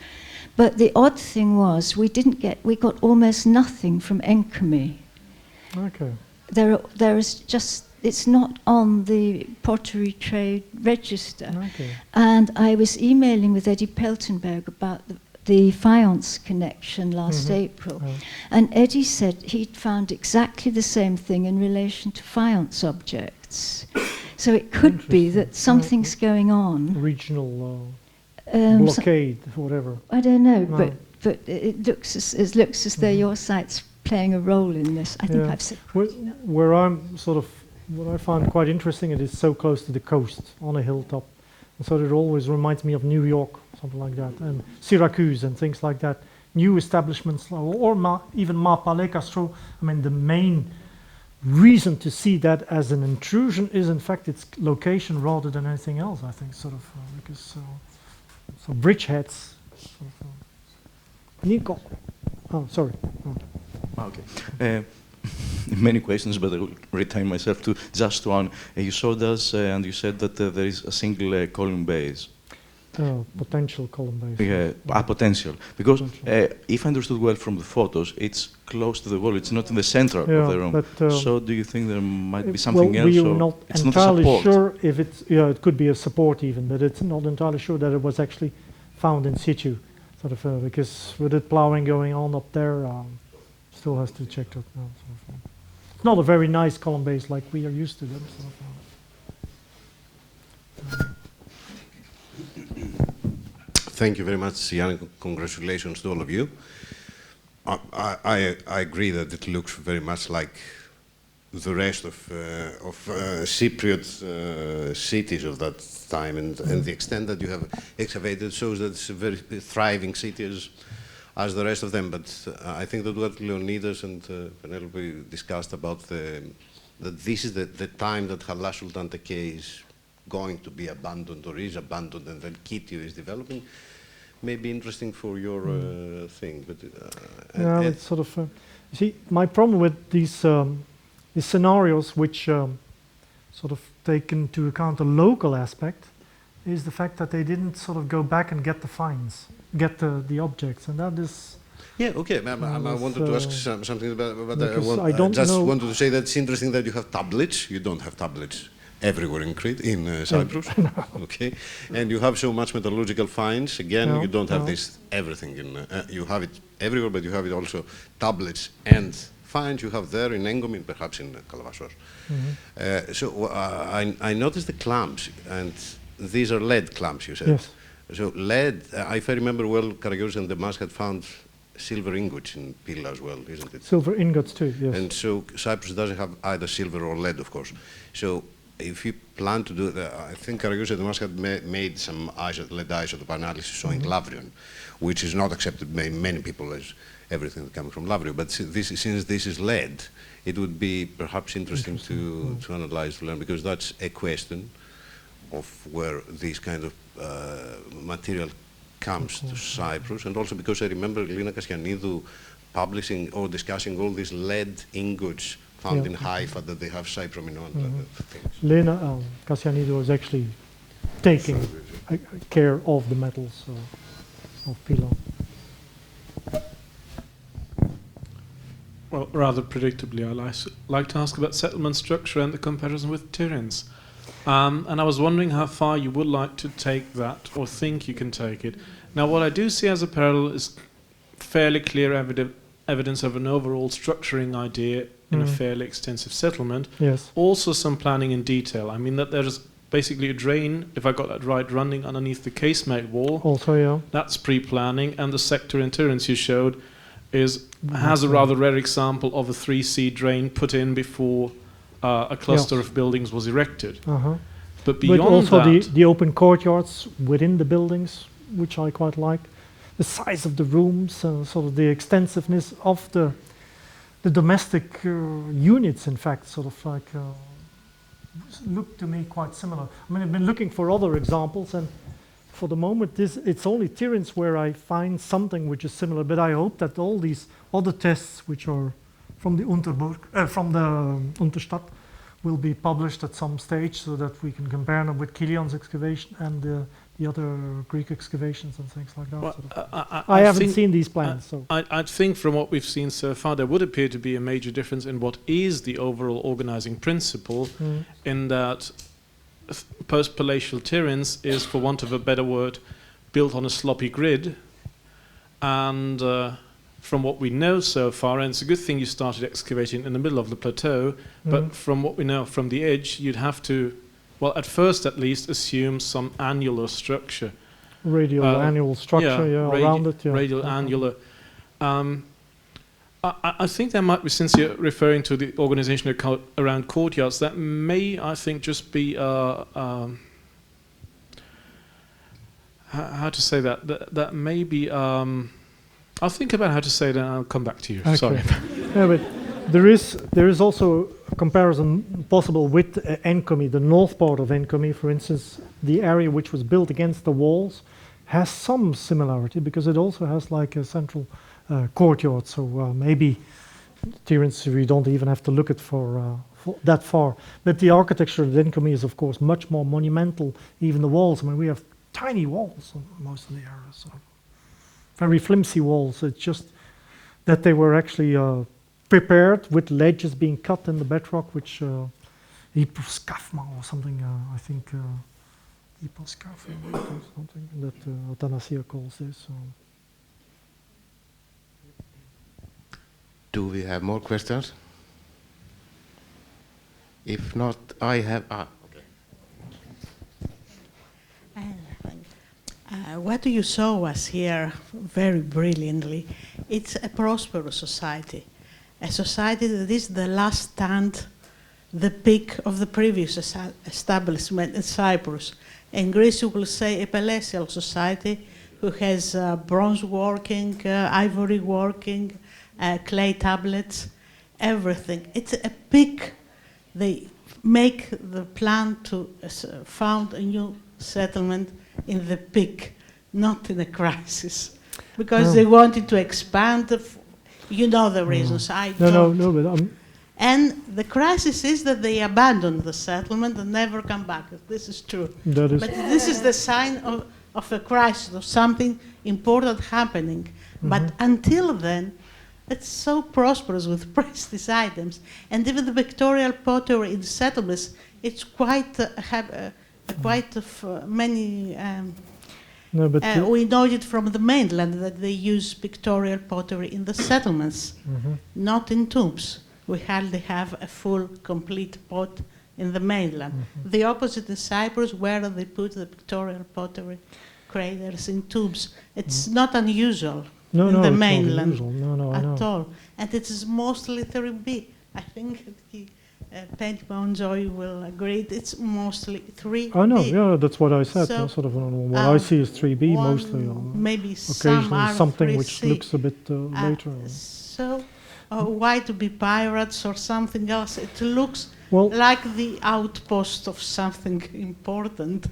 But the odd thing was we got almost nothing from Enkami. Okay. There is just, it's not on the pottery trade register. Okay. And I was emailing with Eddie Peltenberg about the faience connection last April. Oh. And Eddie said he'd found exactly the same thing in relation to faience objects. So it could be that something's going on. Regional So- blockade, whatever. I don't know, No. but it looks as though your site's playing a role in this. I think Yeah. I've said. Where I'm sort of, what I find quite interesting, it is so close to the coast, on a hilltop. And so it always reminds me of New York, something like that, and Syracuse and things like that. New establishments, or even Pyla Kokkinokremos. I mean, the main reason to see that as an intrusion is, in fact, its location rather than anything else, I think, sort of, because so bridgeheads. Sort of, Nico. Oh, sorry. Oh. Okay. Many questions, but I will retain myself to just one. You showed us, and you said that there is a single column base. Potential column base. Potential. Because if I understood well from the photos, it's close to the wall. It's not in the center of the room. But, so do you think there might be something else? We are or not it's entirely not a support? sure if it's, it could be a support even, but it's not entirely sure that it was actually found in situ, sort of, because with the ploughing going on up there, still has to check that now. Sort of, it's not a very nice column base like we are used to them. Sort of, Thank you very much, Jan. Congratulations to all of you. I agree that it looks very much like the rest of Cypriot cities of that time, and the extent that you have excavated shows that it's a very thriving city as the rest of them. But I think that what Leonidas and Penelope discussed about that this is the time that Hala Sultan Teke is going to be abandoned or is abandoned, and then Kitio is developing, may be interesting for your thing. But it's sort of, you see, my problem with these scenarios which sort of take into account the local aspect is the fact that they didn't sort of go back and get the finds, get the objects, and that is. Yeah, okay. I wanted to ask something about, but I just wanted to say that it's interesting that you have tablets. You don't have tablets everywhere in Crete, in Cyprus, okay, and you have so much metallurgical finds. Again, you don't have this everything in. You have it everywhere, but you have it also tablets and finds you have there in Engomin, perhaps in Kalavasos. So I noticed the clamps, and these are lead clamps, you said. Yes. So lead, if I remember well, Karagios and Demas had found silver ingots in Pύλα as well, isn't it? Silver ingots too, yes. And so Cyprus doesn't have either silver or lead, of course. So if you plan to do that, I think Karagios and Demas had made some lead isotope analysis showing Lavrion, which is not accepted by many people as everything that comes from Lavrio. But since this is lead, it would be perhaps interesting to analyze, to learn, because that's a question of where this kind of material comes to Cyprus, and also because I remember Lina Kassianidou publishing or discussing all these lead ingots found in Haifa that they have cypromino and things. Lina Kassianidou was actually taking care of the metals of Pύλα. Well, rather predictably, I like to ask about settlement structure and the comparison with Tiryns. And I was wondering how far you would like to take that, or think you can take it. Now, what I do see as a parallel is fairly clear evidence of an overall structuring idea in a fairly extensive settlement. Yes. Also some planning in detail. I mean that there's basically a drain, if I got that right, running underneath the casemate wall. Also, yeah. That's pre-planning, and the sector in Tiryns you showed has a rather rare example of a 3C drain put in before a cluster of buildings was erected. But beyond also that, the open courtyards within the buildings, which I quite like. The size of the rooms, sort of the extensiveness of the domestic units, in fact, sort of like look to me quite similar. I mean, I've been looking for other examples, and for the moment, it's only Tiryns where I find something which is similar. But I hope that all these other tests, which are from the Unterburg, from the Unterstadt, will be published at some stage so that we can compare them with Kilion's excavation and the other Greek excavations and things like that. Well, sort of. I haven't think- seen these plans. So. I think from what we've seen so far, there would appear to be a major difference in what is the overall organizing principle, in that post-palatial Tiryns is, for want of a better word, built on a sloppy grid, and from what we know so far, and it's a good thing you started excavating in the middle of the plateau, but from what we know from the edge, you'd have to, well, at first at least, assume some annular structure. Radial annual structure, around it. Yeah. Radial annular. I think there might be, since you're referring to the organization around courtyards, that may, I think, just be how to say that? That may be. I'll think about how to say it, and I'll come back to you. Okay. Sorry. Yeah, but there is also a comparison possible with Enkomi, the north part of Enkomi, for instance. The area which was built against the walls has some similarity because it also has like a central courtyard. So maybe Tiryns, we don't even have to look at for that far. But the architecture of Enkomi is, of course, much more monumental. Even the walls. I mean, we have tiny walls on most of the areas. So very flimsy walls. It's just that they were actually prepared with ledges being cut in the bedrock, which hyposkafma or something, I think, hyposkafma or something that Athanasia calls this. So. Do we have more questions? If not, I have... okay. What you show us here very brilliantly, it's a prosperous society. A society that is the last stand, the peak of the previous establishment in Cyprus. In Greece, you will say a palatial society who has bronze working, ivory working, clay tablets, everything. It's a peak. They make the plan to found a new settlement in the peak, not in a crisis, because they wanted to expand. You know the reasons. I don't. No, but and the crisis is that they abandon the settlement and never come back. This is true. That is. But this is the sign of a crisis, of something important happening. But until then, it's so prosperous with prestigious items. And even the pictorial pottery in the settlements, it's quite many. No, but we know it from the mainland that they use pictorial pottery in the settlements, not in tombs. We hardly have a full, complete pot in the mainland. The opposite in Cyprus, where they put the pictorial pottery craters in tubes. It's not unusual in the mainland at all. And it is mostly 3B. I think the Pantheon Joy will agree. It's mostly 3B. I know, yeah, that's what I said. So, sort of what I see is 3B mostly. Maybe Occasionally something which 3C. looks a bit later. So, why to be pirates or something else? It looks like the outpost of something important.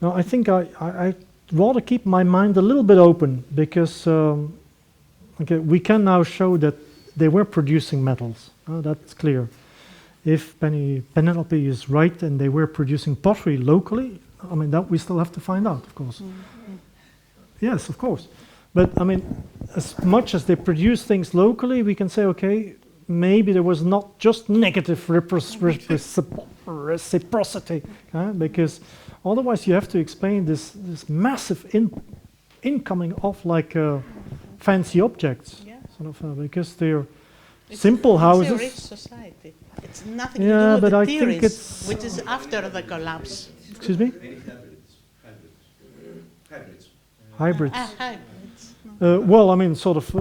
No, I think I'd rather keep my mind a little bit open because we can now show that they were producing metals. That's clear. If Penelope is right and they were producing pottery locally, I mean, that we still have to find out, of course. Yes, of course. But, I mean, as much as they produce things locally, we can say, okay, maybe there was not just negative reciprocity, because otherwise you have to explain this massive incoming of like fancy objects, sort of, because they're simple houses. It's a rich society. It's nothing to do with but the I think Tiryns, it's which is after the collapse. Excuse me? Hybrids. Hybrids. Well, I mean, sort of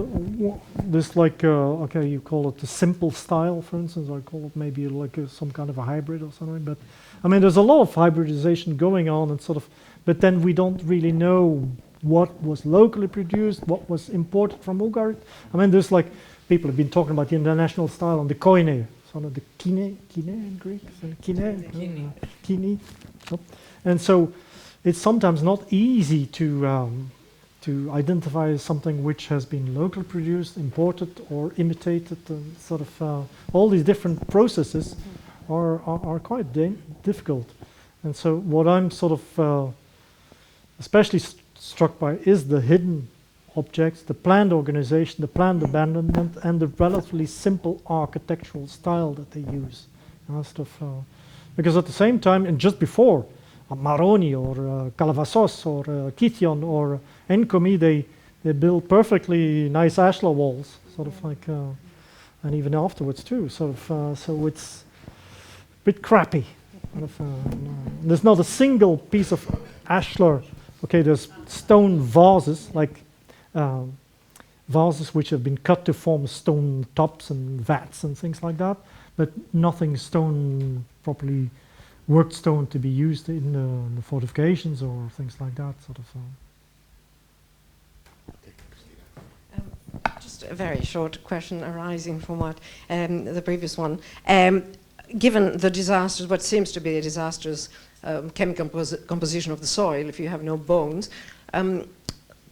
this like, okay, you call it the simple style, for instance. I call it maybe like some kind of a hybrid or something. But, I mean, there's a lot of hybridization going on and sort of, but then we don't really know what was locally produced, what was imported from Ugarit. I mean, there's like, people have been talking about the international style on the koine, sort of the kine in Greek, kine. And so it's sometimes not easy to identify something which has been locally produced, imported, or imitated, and sort of all these different processes are quite difficult. And so what I'm sort of especially struck by is the hidden objects, the planned organization, the planned abandonment, and the relatively simple architectural style that they use. Because at the same time, and just before, Maroni or Calvassos or Kithion or Encomi, they build perfectly nice ashlar walls, sort of like, and even afterwards too. Sort of, so it's a bit crappy. There's not a single piece of ashlar. Okay, there's stone vases, like vases which have been cut to form stone tops and vats and things like that, but nothing stone, properly worked stone to be used in the fortifications or things like that. Sort of. Just a very short question arising from what the previous one. Given the disasters, what seems to be a disastrous chemical composition of the soil, if you have no bones,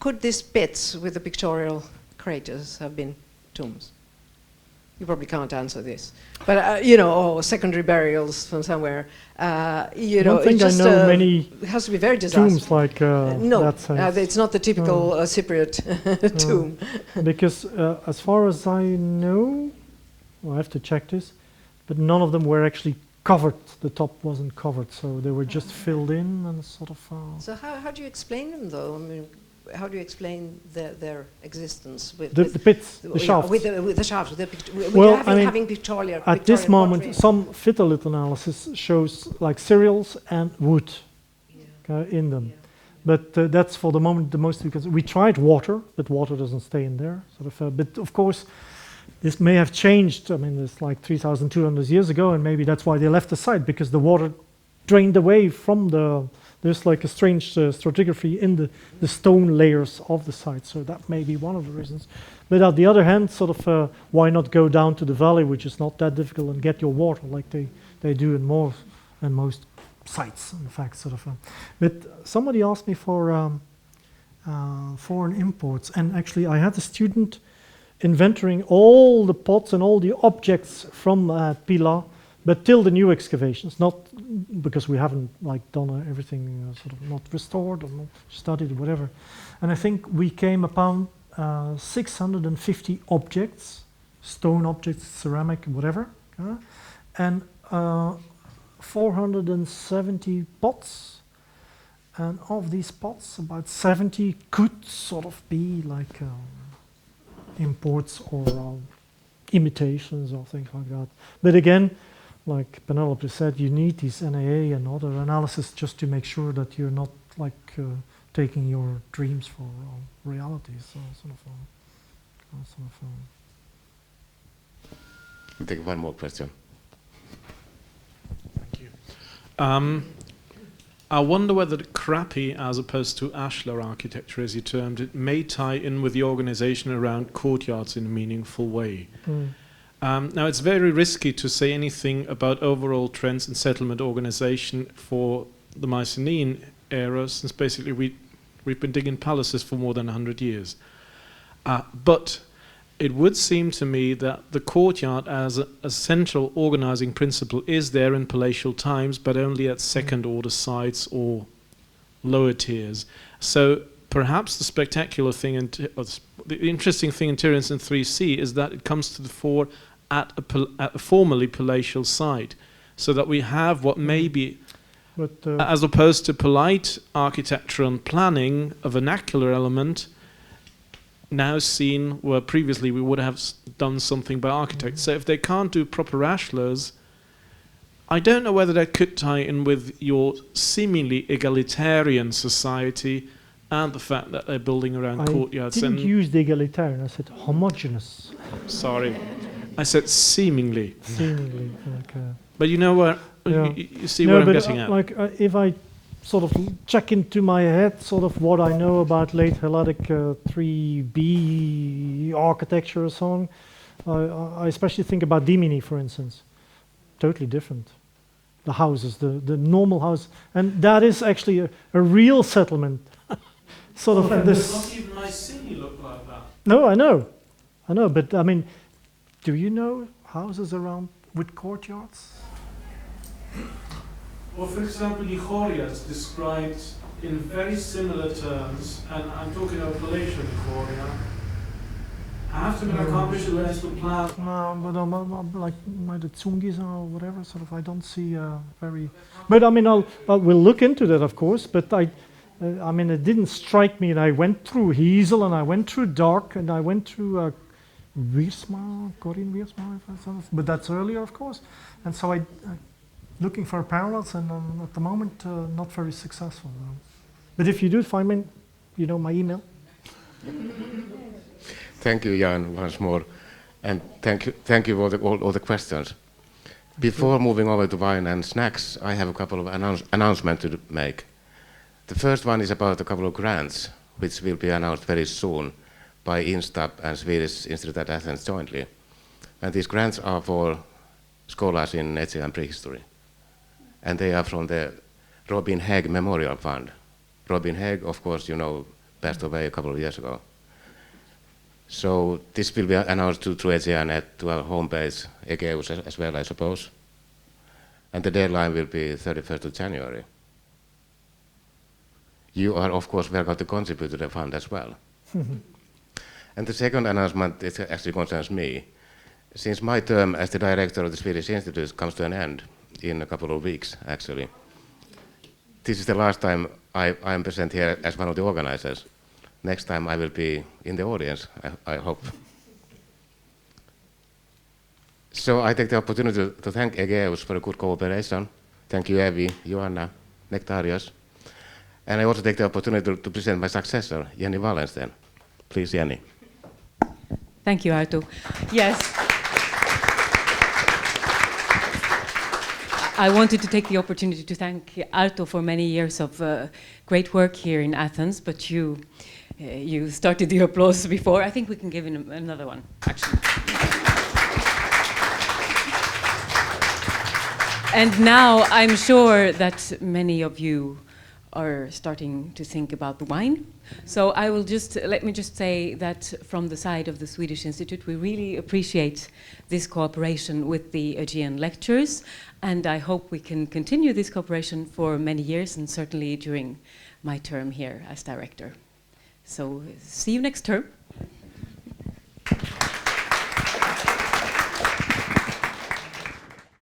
could these pits with the pictorial craters have been tombs? You probably can't answer this, but or secondary burials from somewhere. I don't think I know many. It has to be very disastrous. Tombs like no, that it's not the typical Cypriot tomb. Because as far as I know, I have to check this, but none of them were actually covered. The top wasn't covered, so they were just filled in and sort of. So how do you explain them, though? I mean, how do you explain their existence with the pits, the shafts? With the shafts, having pictorial. At this moment, pottery. Some phytolith analysis shows like cereals and wood in them, but that's for the moment the most, because we tried water, but water doesn't stay in there. Sort of, but of course, this may have changed. I mean, it's like 3,200 years ago, and maybe that's why they left the site, because the water drained away from the. There's like a strange stratigraphy in the stone layers of the site, so that may be one of the reasons. But on the other hand, sort of, why not go down to the valley, which is not that difficult, and get your water like they do in most sites, in fact, sort of. But somebody asked me for foreign imports, and actually I had a student inventorying all the pots and all the objects from Pύλα, but till the new excavations, not because we haven't like done everything sort of not restored or not studied or whatever. And I think we came upon 650 objects, stone objects, ceramic, whatever, and 470 pots. And of these pots, about 70 could sort of be like imports or imitations or things like that. But again, like Penelope said, you need these NAA and other analysis just to make sure that you're not like taking your dreams for realities. So I'll take one more question. Thank you. I wonder whether the crappy, as opposed to ashlar architecture, as you termed it, may tie in with the organization around courtyards in a meaningful way. Now, it's very risky to say anything about overall trends in settlement organization for the Mycenaean era, since basically we've been digging palaces for more than 100 years. But it would seem to me that the courtyard as a central organizing principle is there in palatial times, but only at second-order sites or lower tiers. So perhaps the spectacular thing, the interesting thing in Tyrrhen's in 3C is that it comes to the fore at a formerly palatial site, so that we have what may be, as opposed to polite architecture and planning, a vernacular element now seen where previously we would have done something by architects. So if they can't do proper ashlars, I don't know whether that could tie in with your seemingly egalitarian society and the fact that they're building around courtyards. I didn't use the egalitarian, I said homogeneous. Sorry. I said seemingly. Seemingly, okay. But you know where, you see where I'm getting at. Like, if I sort of check into my head sort of what I know about late Helladic 3B architecture or so on, I especially think about Dimini, for instance. Totally different. The houses, the normal house. And that is actually a real settlement. Sort of. Not even Mycenae look like that. No, I know, but I mean, do you know houses around with courtyards? Or for example, Lichoria is described in very similar terms, and I'm talking of Galatian Lichoria. I have to admit, I can't visualize the plan. No, but like the Tsungis or whatever, sort of, I don't see very... But I mean, we'll look into that, of course, but I mean, it didn't strike me, and I went through Hiesel, and I went through Dark, and I went through Wiersma, Corinne Wiersma, but that's earlier, of course. And so I looking for parallels, and at the moment, not very successful. But if you do find me, you know my email. Thank you, Jan, once more, and thank you for all the questions. Before moving over to wine and snacks, I have a couple of announcements to make. The first one is about a couple of grants, which will be announced very soon by Instab and Swedish Institute at Athens jointly. And these grants are for scholars in Aegean prehistory. And they are from the Robin Haig Memorial Fund. Robin Haig, of course, you know, passed away a couple of years ago. So this will be announced through Aegean to our home base, Aegeus as well, I suppose. And the deadline will be 31st of January. You are, of course, welcome to contribute to the fund as well. And the second announcement actually concerns me. Since my term as the director of the Swedish Institute comes to an end in a couple of weeks, actually, this is the last time I am present here as one of the organizers. Next time I will be in the audience, I hope. So I take the opportunity to thank Aegeus for a good cooperation. Thank you, Evi, Joanna, Nectarios. And I also take the opportunity to present my successor, Jenny Wallensten. Please, Jenny. Thank you, Arto. Yes. I wanted to take the opportunity to thank Arto for many years of great work here in Athens, but you started the applause before. I think we can give him another one, actually. And now I'm sure that many of you are starting to think about the wine. So let me just say that from the side of the Swedish Institute, we really appreciate this cooperation with the Aegean lectures, and I hope we can continue this cooperation for many years, and certainly during my term here as director. So see you next term.